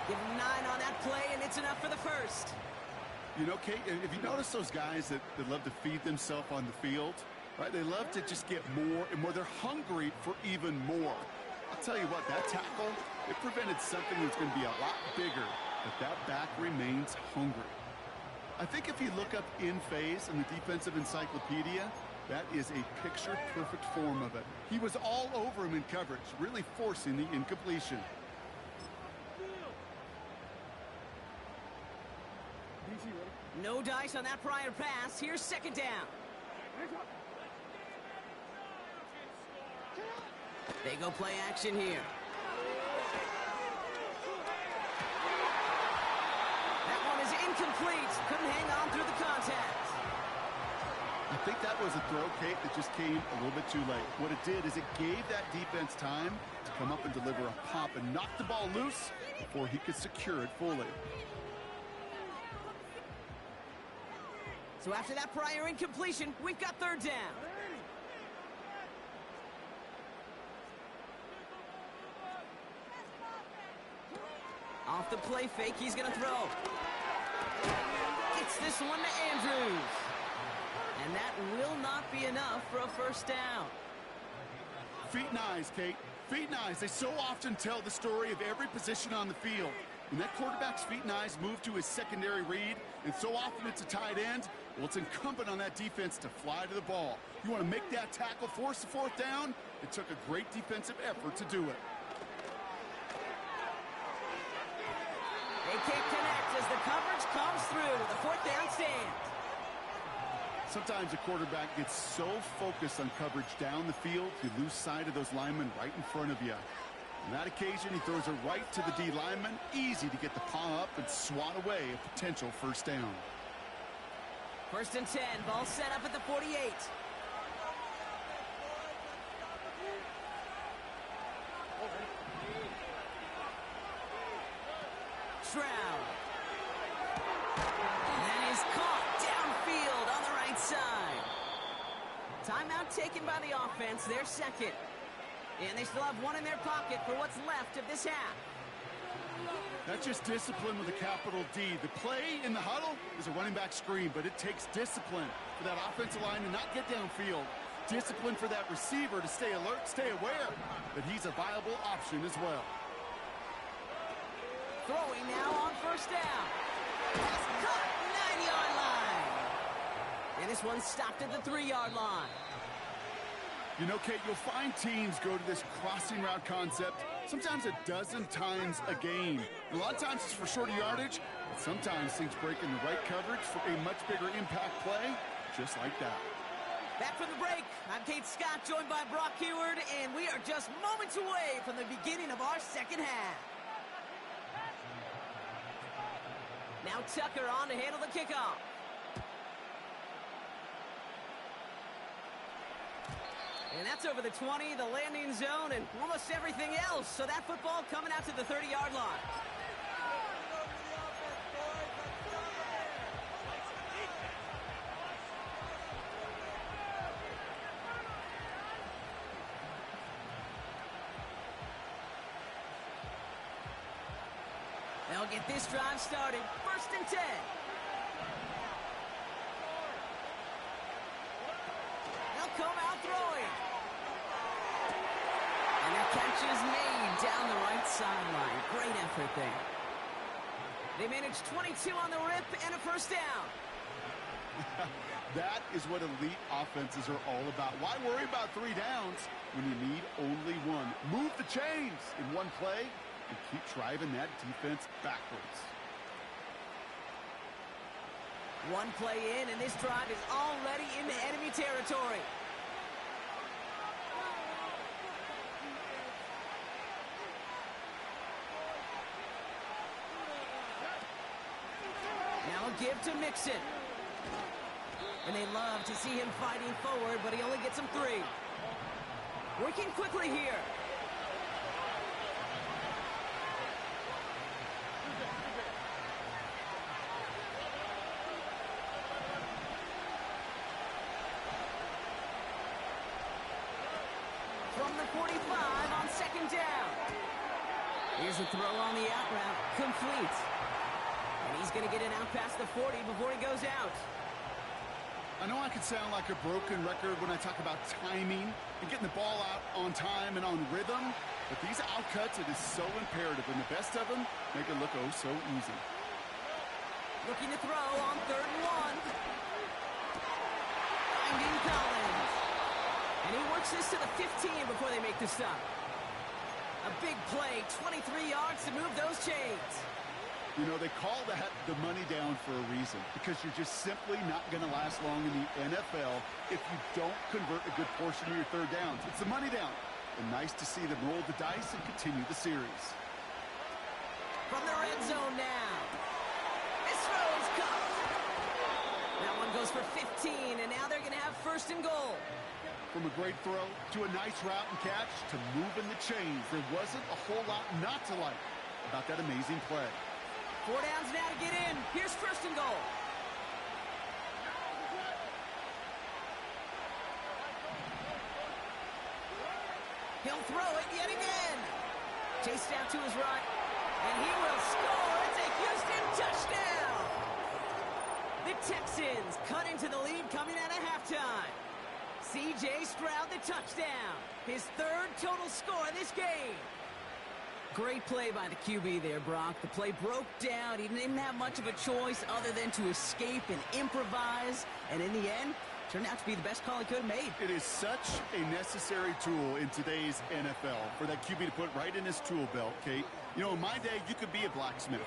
Give him 9 on that play, and it's enough for the first. You know, Kate, if you notice those guys that love to feed themselves on the field, right? They love to just get more and more. They're hungry for even more. I'll tell you what, that tackle, it prevented something that's going to be a lot bigger, but that back remains hungry. I think if you look up in phase in the defensive encyclopedia, That is a picture-perfect form of it. He was all over him in coverage, really forcing the incompletion. No dice on that prior pass. Here's second down. They go play action here. That one is incomplete. Couldn't hang on through the contact. I think that was a throw, Kate, that just came a little bit too late. What it did is it gave that defense time to come up and deliver a pop and knock the ball loose before he could secure it fully. So after that prior incompletion, we've got third down. Off the play fake, he's going to throw. Gets this one to Andrews. And that will not be enough for a first down. Feet and eyes, Kate. Feet and eyes. They so often tell the story of every position on the field. When that quarterback's feet and eyes move to his secondary read, and so often it's a tight end, well, it's incumbent on that defense to fly to the ball. You want to make that tackle, force the fourth down? It took a great defensive effort to do it. They can't connect as the coverage comes through. The fourth down stand. Sometimes a quarterback gets so focused on coverage down the field, you lose sight of those linemen right in front of you. On that occasion, he throws it right to the D lineman. Easy to get the paw up and swat away a potential first down. First and 10, ball set up at the 48. Stroud. That is caught downfield on the right side. Timeout taken by the offense, their second. And they still have one in their pocket for what's left of this half. That's just discipline with a capital D. The play in the huddle is a running back screen, but it takes discipline for that offensive line to not get downfield. Discipline for that receiver to stay alert, stay aware that he's a viable option as well. Throwing now on first down. Just caught 9-yard line. And this one stopped at the 3-yard line. You know, Kate, you'll find teams go to this crossing route concept sometimes a dozen times a game. A lot of times it's for shorter yardage, but sometimes things break in the right coverage for a much bigger impact play, just like that. Back from the break, I'm Kate Scott, joined by Brock Heward, and we are just moments away from the beginning of our second half. Now Tucker on to handle the kickoff. And that's over the 20, the landing zone, and almost everything else. So that football coming out to the 30-yard line. They'll get this drive started. First and 10. They'll come out throwing. And the catch is made down the right sideline. Great effort there. They managed 22 on the rip and a first down. That is what elite offenses are all about. Why worry about 3 downs when you need only one? Move the chains in one play and keep driving that defense backwards. One play in, and this drive is already into enemy territory. Now a give to Mixon. And they love to see him fighting forward, but he only gets him 3. Working quickly here. From the 45 on second down. Here's a throw on the out route. Complete. And he's going to get it out past the 40 before he goes out. I know I could sound like a broken record when I talk about timing and getting the ball out on time and on rhythm, but these outcuts, it is so imperative, and the best of them make it look oh so easy. Looking to throw on 3rd and 1. Finding Collins. And he works this to the 15 before they make the stop. A big play, 23 yards to move those chains. You know, they call that the money down for a reason, because you're just simply not going to last long in the NFL if you don't convert a good portion of your third downs. It's the money down. And nice to see them roll the dice and continue the series. From the red zone now. This throw is caught. That one goes for 15, and now they're going to have first and goal. From a great throw to a nice route and catch to moving the chains, there wasn't a whole lot not to like about that amazing play. 4 downs now to get in. Here's first and goal. He'll throw it yet again. Chased out to his right, and he will score. It's a Houston touchdown. The Texans cut into the lead coming out of halftime. C.J. Stroud the touchdown. His third total score this game. Great play by the QB there, Brock. The play broke down. He didn't have much of a choice other than to escape and improvise. And in the end, turned out to be the best call he could have made. It is such a necessary tool in today's NFL for that QB to put right in his tool belt, Kate. You know, in my day, you could be a blacksmith,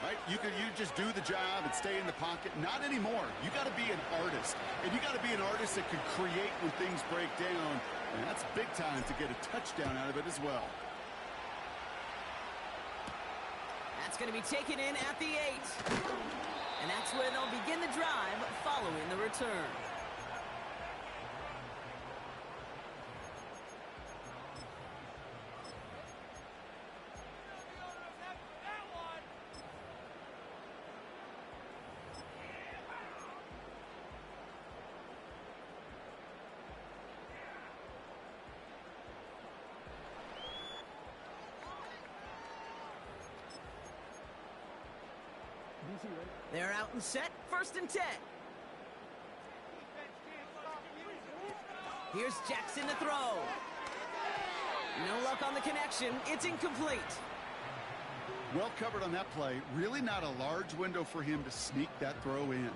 right? You just do the job and stay in the pocket. Not anymore. You got to be an artist. And you got to be an artist that can create when things break down. And that's big time to get a touchdown out of it as well. That's going to be taken in at the 8. And that's where they'll begin the drive following the return. They're out and set, first and 10. Here's Jackson to throw. No luck on the connection. It's incomplete. Well covered on that play. Really not a large window for him to sneak that throw in.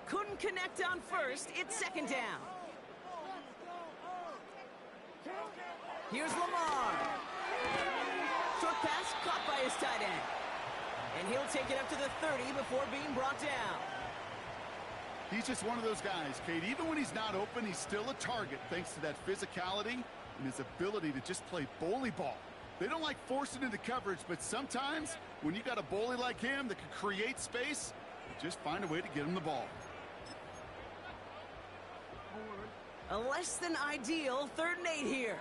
Couldn't connect on first. It's second down. Here's Lamar. Short pass caught by his tight end. And he'll take it up to the 30 before being brought down. He's just one of those guys, Kate. Even when he's not open, he's still a target thanks to that physicality and his ability to just play bully ball. They don't like forcing into coverage, but sometimes when you got a bully like him that can create space, just find a way to get him the ball. A less than ideal 3rd and 8 here.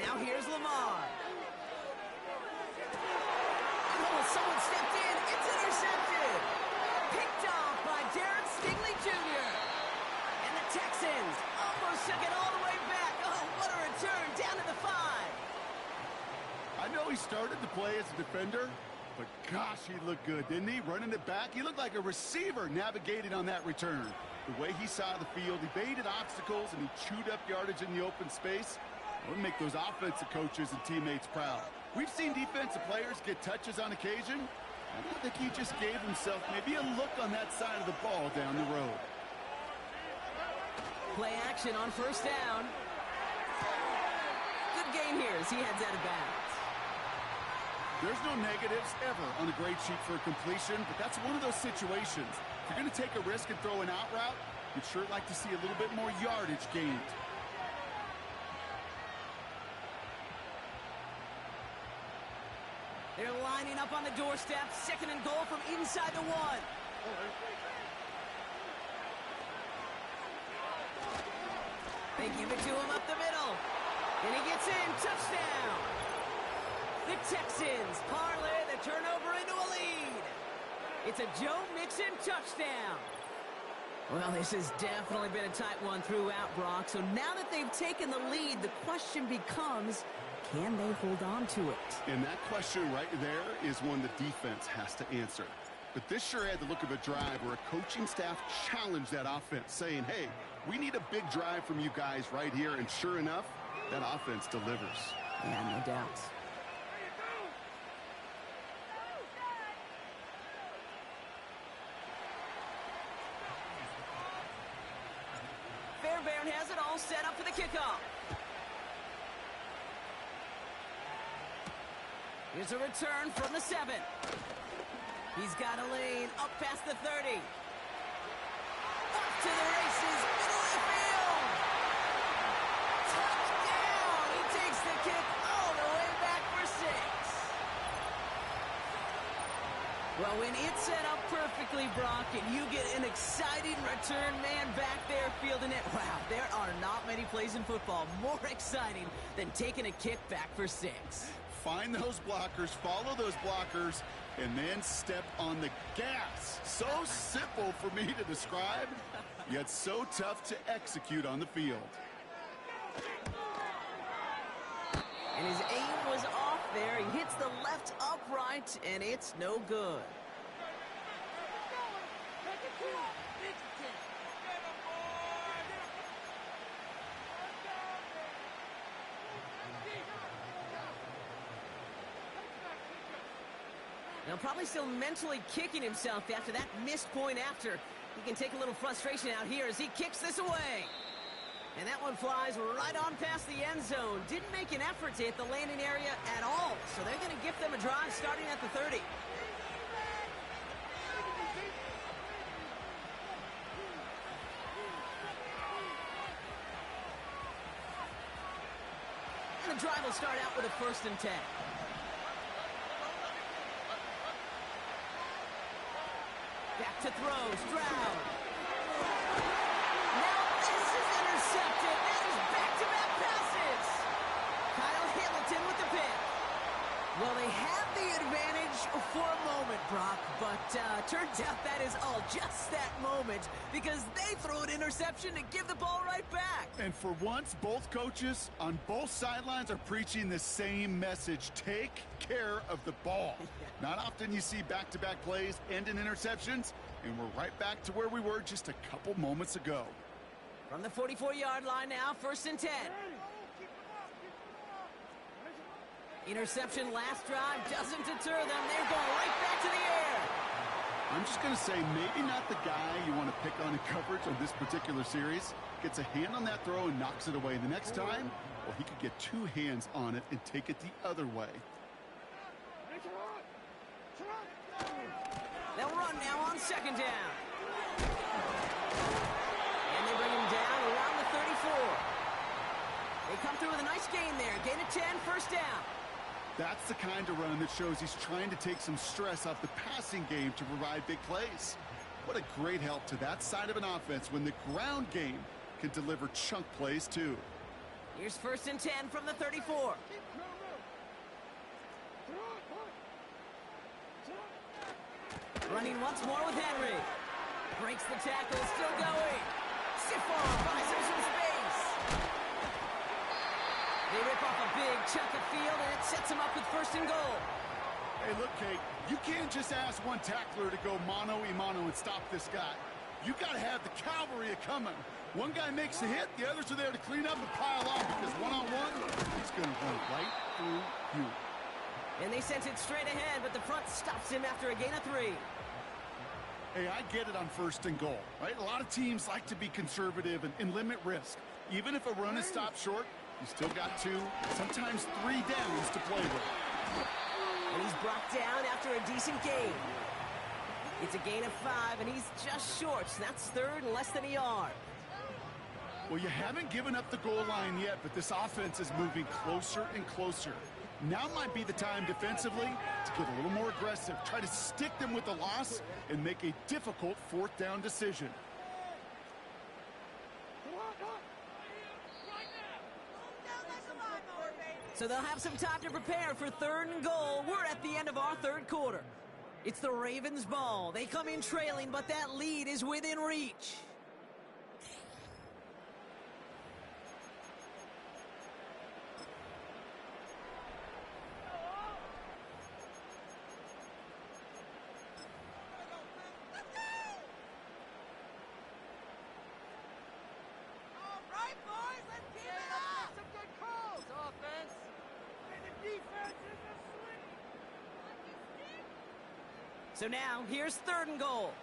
Now here's Lamar. Oh, someone stepped in. It's intercepted. Picked off by Darren Stingley Jr. And the Texans almost took it all the way back. Oh, what a return down to the 5. I know he started to play as a defender, but gosh, he looked good, didn't he? Running it back, he looked like a receiver navigating on that return. The way he saw the field, he baited obstacles, and he chewed up yardage in the open space. It would make those offensive coaches and teammates proud. We've seen defensive players get touches on occasion. I think he just gave himself maybe a look on that side of the ball down the road. Play action on first down. Good gain here as he heads out of bounds. There's no negatives ever on a grade sheet for a completion, but that's one of those situations. If you're going to take a risk and throw an out route, you'd sure like to see a little bit more yardage gained. They're lining up on the doorstep. 2nd and goal from inside the 1. They give it to him up the middle. And he gets in. Touchdown. The Texans parlay the turnover into a lead. It's a Joe Mixon touchdown. Well, this has definitely been a tight one throughout, Brock. So now that they've taken the lead, the question becomes, can they hold on to it? And that question right there is one the defense has to answer. But this sure had the look of a drive where a coaching staff challenged that offense, saying, hey, we need a big drive from you guys right here. And sure enough, that offense delivers. Yeah, no doubt. Fairbairn has it all set up for the kickoff. Here's a return from the 7. He's got a lane up past the 30. Off to the races, middle of the field. Touchdown! He takes the kick all the way back for 6. Well, when it's set up perfectly, Brock, and you get an exciting return man back there fielding it, wow, there are not many plays in football more exciting than taking a kick back for 6. Find those blockers, follow those blockers, and then step on the gas. So simple for me to describe, yet so tough to execute on the field. And his aim was off there. He hits the left upright, and it's no good. Now probably still mentally kicking himself after that missed point after. He can take a little frustration out here as he kicks this away. And that one flies right on past the end zone. Didn't make an effort to hit the landing area at all. So they're going to gift them a drive starting at the 30. And the drive will start out with a 1st and 10. Back to throw, Stroud. Now this is intercepted. That is back-to-back passes. Kyle Hamilton with the pick. Well, they had the advantage for a moment, Brock, but turns out that is all just that moment because they throw an interception to give the ball right back. And for once, both coaches on both sidelines are preaching the same message. Take care of the ball. Not often you see back-to-back plays end in interceptions, and we're right back to where we were just a couple moments ago. From the 44-yard line now, 1st and 10. Interception last drive doesn't deter them. They're going right back to the air. I'm just going to say maybe not the guy you want to pick on in coverage on this particular series. Gets a hand on that throw and knocks it away. The next time, well, he could get 2 hands on it and take it the other way. They'll run now on 2nd down. And they bring him down around the 34. They come through with a nice gain there. Gain of 10, 1st down. That's the kind of run that shows he's trying to take some stress off the passing game to provide big plays. What a great help to that side of an offense when the ground game can deliver chunk plays too. Here's 1st and 10 from the 34. Running once more with Henry. Breaks the tackle, still going. Sifar buys him some space. They rip off a big chunk of field, and it sets him up with 1st and goal. Hey, look, Kate, you can't just ask one tackler to go mano-a-mano and stop this guy. You got to have the cavalry coming. One guy makes a hit, the others are there to clean up and pile on because one-on-one, he's going to run right through you. And they sent it straight ahead, but the front stops him after a gain of 3. Hey, I get it on 1st and goal, right? A lot of teams like to be conservative and limit risk. Even if a run is stopped short, you still got 2, sometimes 3 downs to play with. And he's brought down after a decent gain. It's a gain of 5, and he's just short. So that's 3rd and less than a yard. Well, you haven't given up the goal line yet, but this offense is moving closer and closer. Now might be the time defensively to get a little more aggressive, try to stick them with the loss, and make a difficult 4th down decision. So they'll have some time to prepare for 3rd and goal. We're at the end of our 3rd quarter. It's the Ravens' ball. They come in trailing, but that lead is within reach. So now, here's 3rd and goal.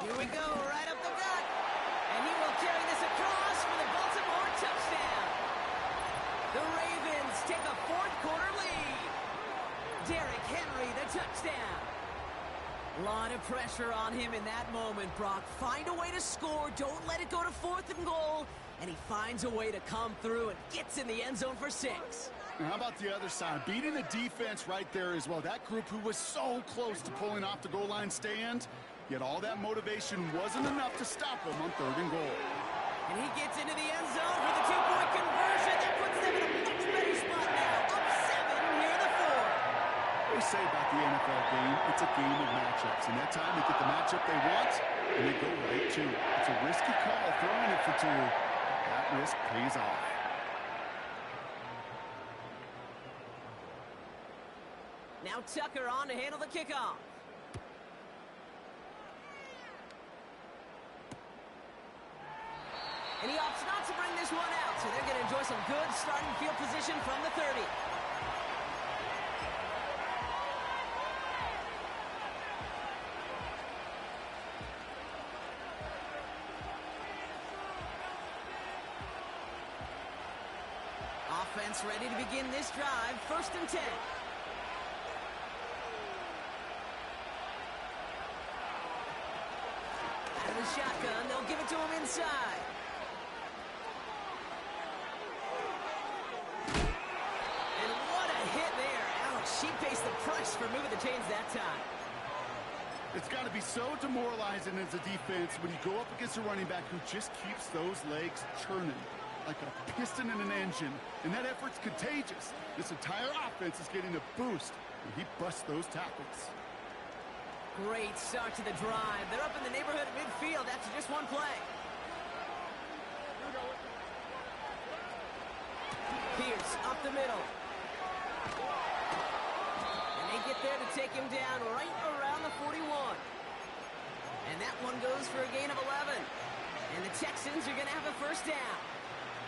Here we go, right up the gut. And he will carry this across for the Baltimore touchdown. The Ravens take a 4th quarter lead. Derrick Henry, the touchdown. A lot of pressure on him in that moment, Brock. Find a way to score. Don't let it go to 4th and goal. And he finds a way to come through and gets in the end zone for 6. And how about the other side? Beating the defense right there as well. That group who was so close to pulling off the goal line stand, yet all that motivation wasn't enough to stop him on 3rd and goal. And he gets into the end zone for the 2-point conversion. That puts them in a much better spot now. Up 7 here in the 4th. They say about the NFL game, it's a game of matchups. And that time they get the matchup they want, and they go right to it. It's a risky call throwing it for 2. That risk pays off. Now Tucker on to handle the kickoff. And he opts not to bring this one out, so they're going to enjoy some good starting field position from the 30. Offense ready to begin this drive, 1st and 10. Out of the shotgun, they'll give it to him inside. And what a hit there. Ouch, she pays the price for moving the chains that time. It's got to be so demoralizing as a defense when you go up against a running back who just keeps those legs churning like a piston in an engine, and that effort's contagious. This entire offense is getting a boost when he busts those tackles. Great start to the drive. They're up in the neighborhood of midfield after just one play. Pierce up the middle. And they get there to take him down right around the 41. And that one goes for a gain of 11. And the Texans are going to have a 1st down.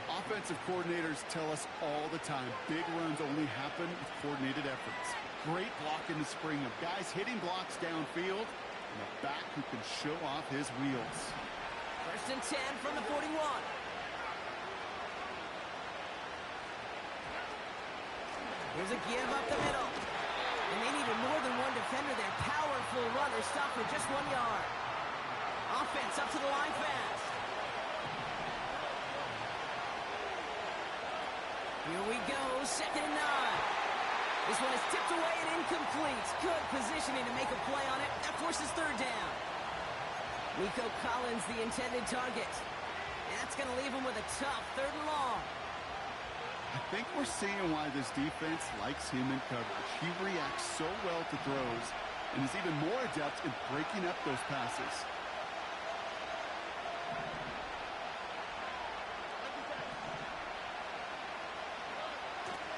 Offensive coordinators tell us all the time, big runs only happen with coordinated efforts. Great block in the spring of guys hitting blocks downfield and a back who can show off his wheels. 1st and 10 from the 41. Here's a give up the middle. And they needed more than one defender there. Powerful runner stopped for just 1 yard. Offense up to the line fast. Here we go, 2nd and 9. This one is tipped away and incomplete. Good positioning to make a play on it. That forces 3rd down. Nico Collins, the intended target. And that's going to leave him with a tough 3rd and long. I think we're seeing why this defense likes him in coverage. He reacts so well to throws and is even more adept in breaking up those passes.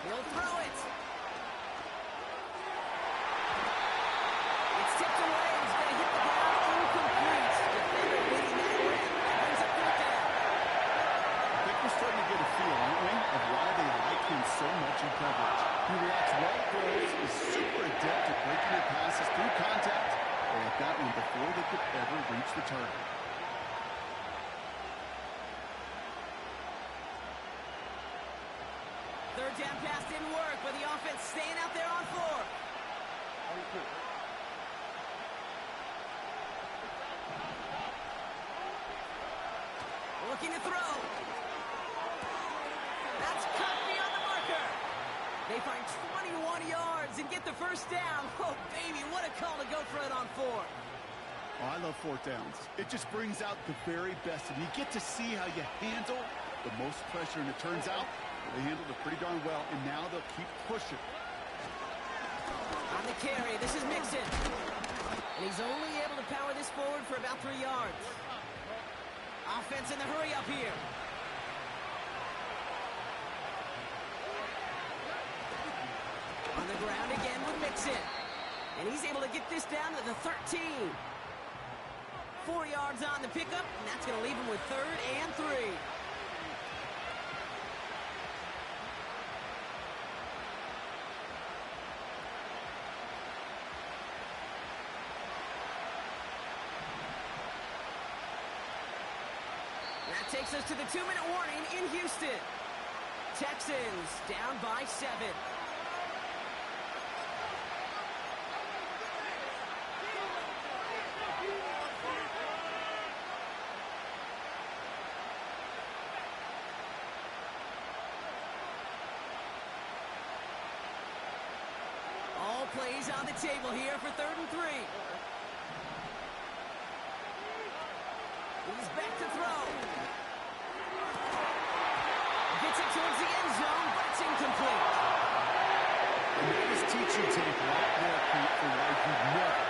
He'll throw it. It's tipped away. He's going to hit the ground. Incomplete. Defender leading that way. That brings up 3rd down. I think we're starting to get a feel, aren't we, of why they like him so much in coverage. He reacts well to throws, is super adept at breaking their passes through contact, or at that one before they could ever reach the target. Third down pass didn't work, but the offense staying out there on 4. Looking to throw. That's cut beyond the marker. They find 21 yards and get the 1st down. Oh, baby, what a call to go for it on 4. Oh, I love 4th downs. It just brings out the very best, and you get to see how you handle the most pressure, and it turns out they handled it pretty darn well, and now they'll keep pushing. On the carry, this is Mixon. And he's only able to power this forward for about 3 yards. Offense in the hurry up here. On the ground again with Mixon. And he's able to get this down to the 13. 4 yards on the pickup, and that's going to leave him with 3rd and 3. That takes us to the 2-minute warning in Houston. Texans down by 7. All plays on the table here for 3rd and 3. He's back to throw. Gets it towards the end zone, but it's incomplete. And that is teaching tape right there, Pete, for why you never,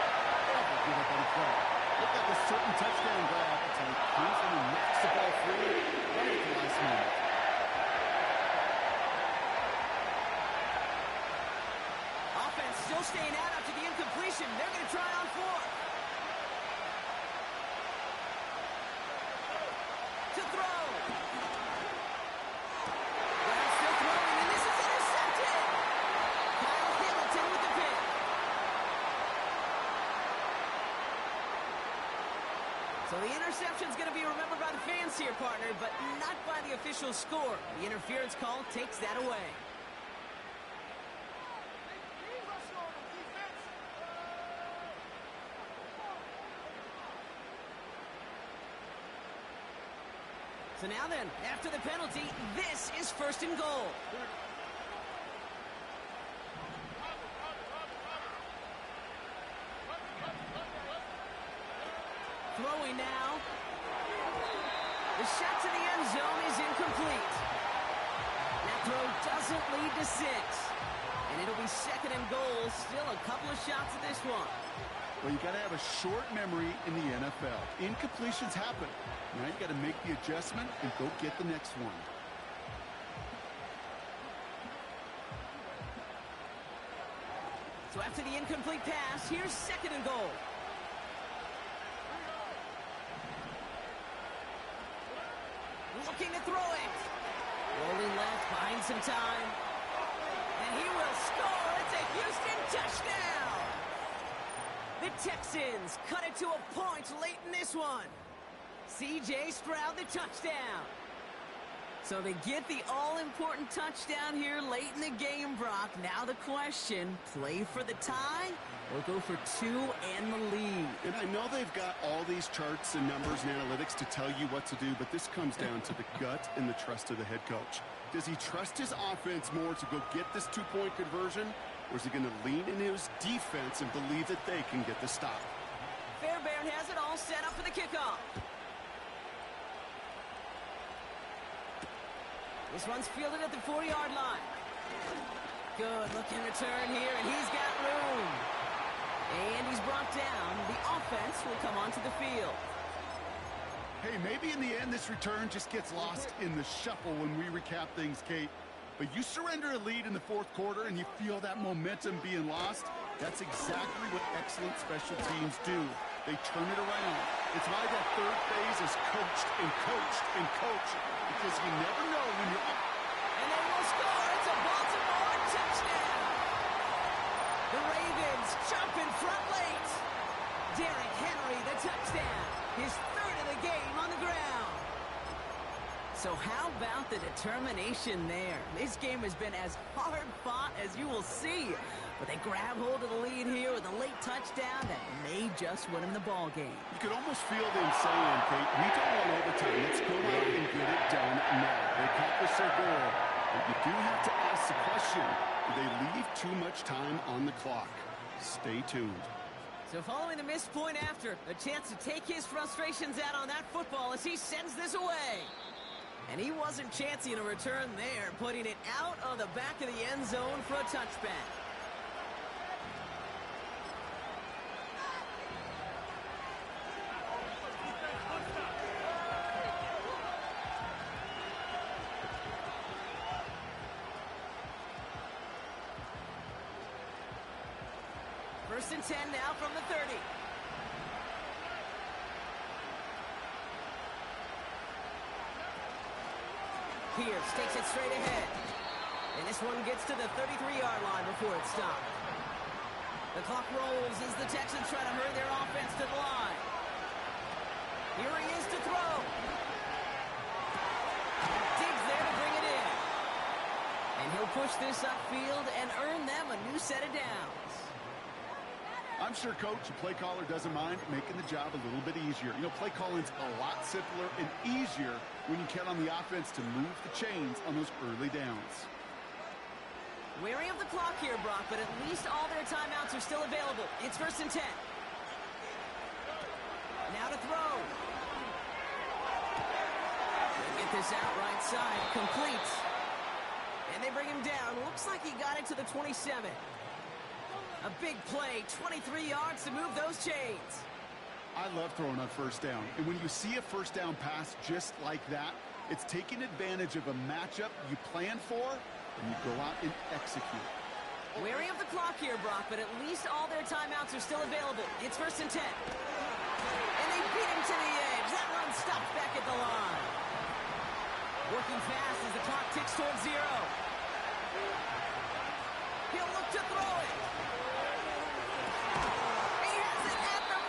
ever give up on a play. Look like a certain touchdown grab until Kingsland knocks the ball free right at the last minute. Offense still staying out after the incompletion. They're going to try on 4. To throw. Brown still throwing, and this is intercepted. Kyle Hamilton with the pick. So the interception's going to be remembered by the fans here, partner, but not by the official score. The interference call takes that away. So now then, after the penalty, this is 1st and goal. Throwing now. The shot to the end zone is incomplete. That throw doesn't lead to 6. And it'll be 2nd and goal. Still a couple of shots at this one. Well, you got to have a short memory in the NFL. Incompletions happen. Now you got to make the adjustment and go get the next one. So after the incomplete pass, here's 2nd and goal. Looking to throw it. Rolling left, buying some time. And he will score. It's a Houston touchdown. The Texans cut it to a point late in this one. C.J. Stroud the touchdown. So they get the all-important touchdown here late in the game, Brock. Now the question, play for the tie or go for 2 and the lead? And I know they've got all these charts and numbers and analytics to tell you what to do, but this comes down to the gut and the trust of the head coach. Does he trust his offense more to go get this 2-point conversion, or is he going to lean into his defense and believe that they can get the stop? Fairbairn has it all set up for the kickoff. This one's fielded at the 40-yard line. Good looking return here, and he's got room. And he's brought down. The offense will come onto the field. Hey, maybe in the end this return just gets lost in the shuffle when we recap things, Kate. But you surrender a lead in the 4th quarter and you feel that momentum being lost. That's exactly what excellent special teams do. They turn it around. It's why that 3rd phase is coached and coached and coached, because you never know when you're up. And they will score. It's a Baltimore touchdown. The Ravens jump in front late. Derrick Henry, the touchdown. His 3rd of the game on the ground. So how about the determination there? This game has been as hard fought as you will see. But they grab hold of the lead here with a late touchdown that may just win them the ball game. You could almost feel them saying, Kate, we don't want overtime. Let's go out and get it done now. They accomplished their goal. But you do have to ask the question, do they leave too much time on the clock? Stay tuned. So following the missed point after, a chance to take his frustrations out on that football as he sends this away. And he wasn't chancing a return there, putting it out of the back of the end zone for a touchback. First and 10 now from the 30. Pierce takes it straight ahead. And this one gets to the 33-yard line before it's stopped. The clock rolls as the Texans try to hurry their offense to the line. Here he is to throw. push this upfield and earn them a new set of downs. I'm sure coach and play caller doesn't mind making the job a little bit easier. You know, play calling's a lot simpler and easier when you count on the offense to move the chains on those early downs. Wary of the clock here, Brock, but at least all their timeouts are still available. It's 1st and 10. Now to throw. They'll get this out right side. Complete. And they bring him down. Looks like he got it to the 27. A big play, 23 yards to move those chains. I love throwing on 1st down. And when you see a 1st down pass just like that, it's taking advantage of a matchup you plan for, and you go out and execute. Wary of the clock here, Brock, but at least all their timeouts are still available. It's 1st and 10. And they beat him to the edge. That run stops back at the line. Working fast as the clock ticks towards 0. He'll look to throw it. He has it at the 5.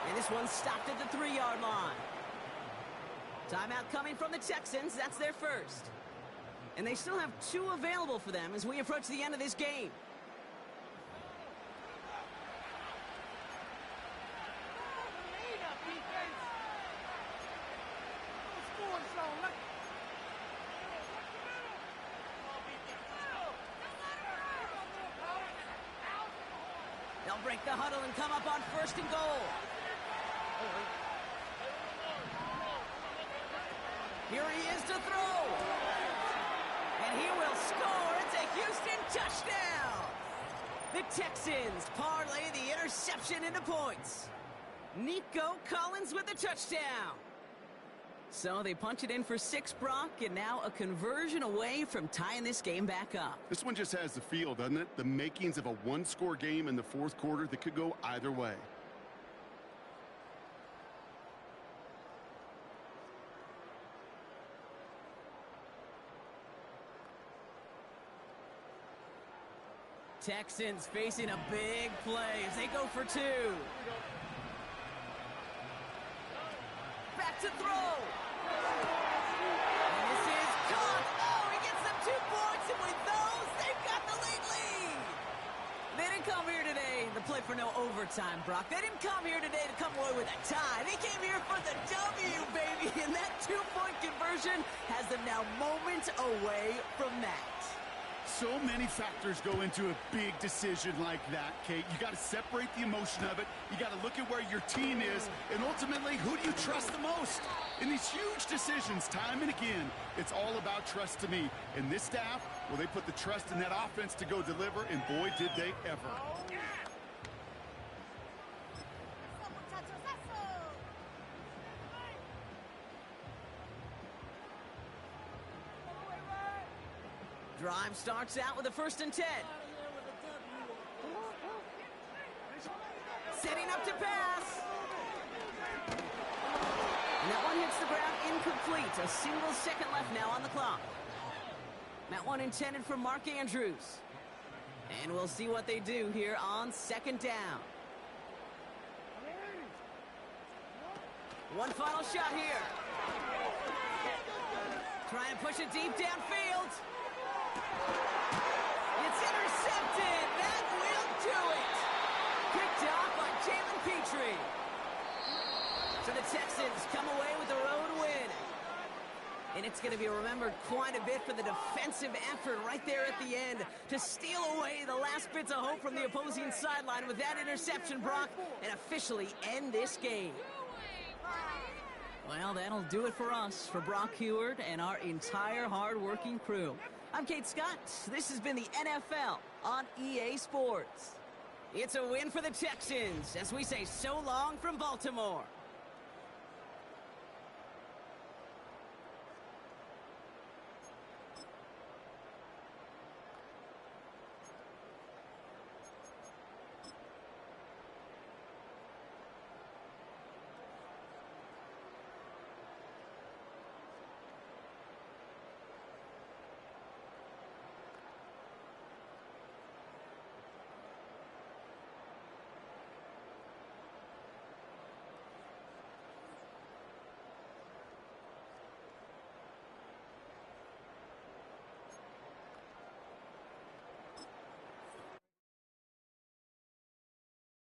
And this one stopped at the 3-yard line. Timeout coming from the Texans. That's their first. And they still have 2 available for them as we approach the end of this game. They'll break the huddle and come up on 1st and goal. Here he is to throw. And he will score. It's a Houston touchdown. The Texans parlay the interception into points. Nico Collins with the touchdown. So they punch it in for 6, Brock, and now a conversion away from tying this game back up. This one just has the feel, doesn't it? The makings of a 1-score game in the 4th quarter that could go either way. Texans facing a big play as they go for 2. Back to throw. And this is caught. Oh, he gets them 2 points, and with those, they've got the lead. They didn't come here today to play for no overtime, Brock. They didn't come here today to come away with a tie. They came here for the W, baby, and that 2-point conversion has them now moments away from that. So many factors go into a big decision like that, Kate. You got to separate the emotion of it. You got to look at where your team is, and ultimately, who do you trust the most? In these huge decisions, time and again, it's all about trust to me. And this staff, well, they put the trust in that offense to go deliver, and boy, did they ever. Drive starts out with a 1st and 10. Setting up to pass. And that one hits the ground incomplete. A single second left now on the clock. That one intended for Mark Andrews. And we'll see what they do here on 2nd down. One final shot here. Trying to push it deep downfield. It's intercepted. That will do it. Picked off by Jalen Petrie. So the Texans come away with the road win. And it's going to be remembered quite a bit for the defensive effort right there at the end to steal away the last bits of hope from the opposing sideline with that interception, Brock, and officially end this game. Well, that'll do it for us, for Brock Heward and our entire hard-working crew. I'm Kate Scott. This has been the NFL on EA Sports. It's a win for the Texans as we say so long from Baltimore.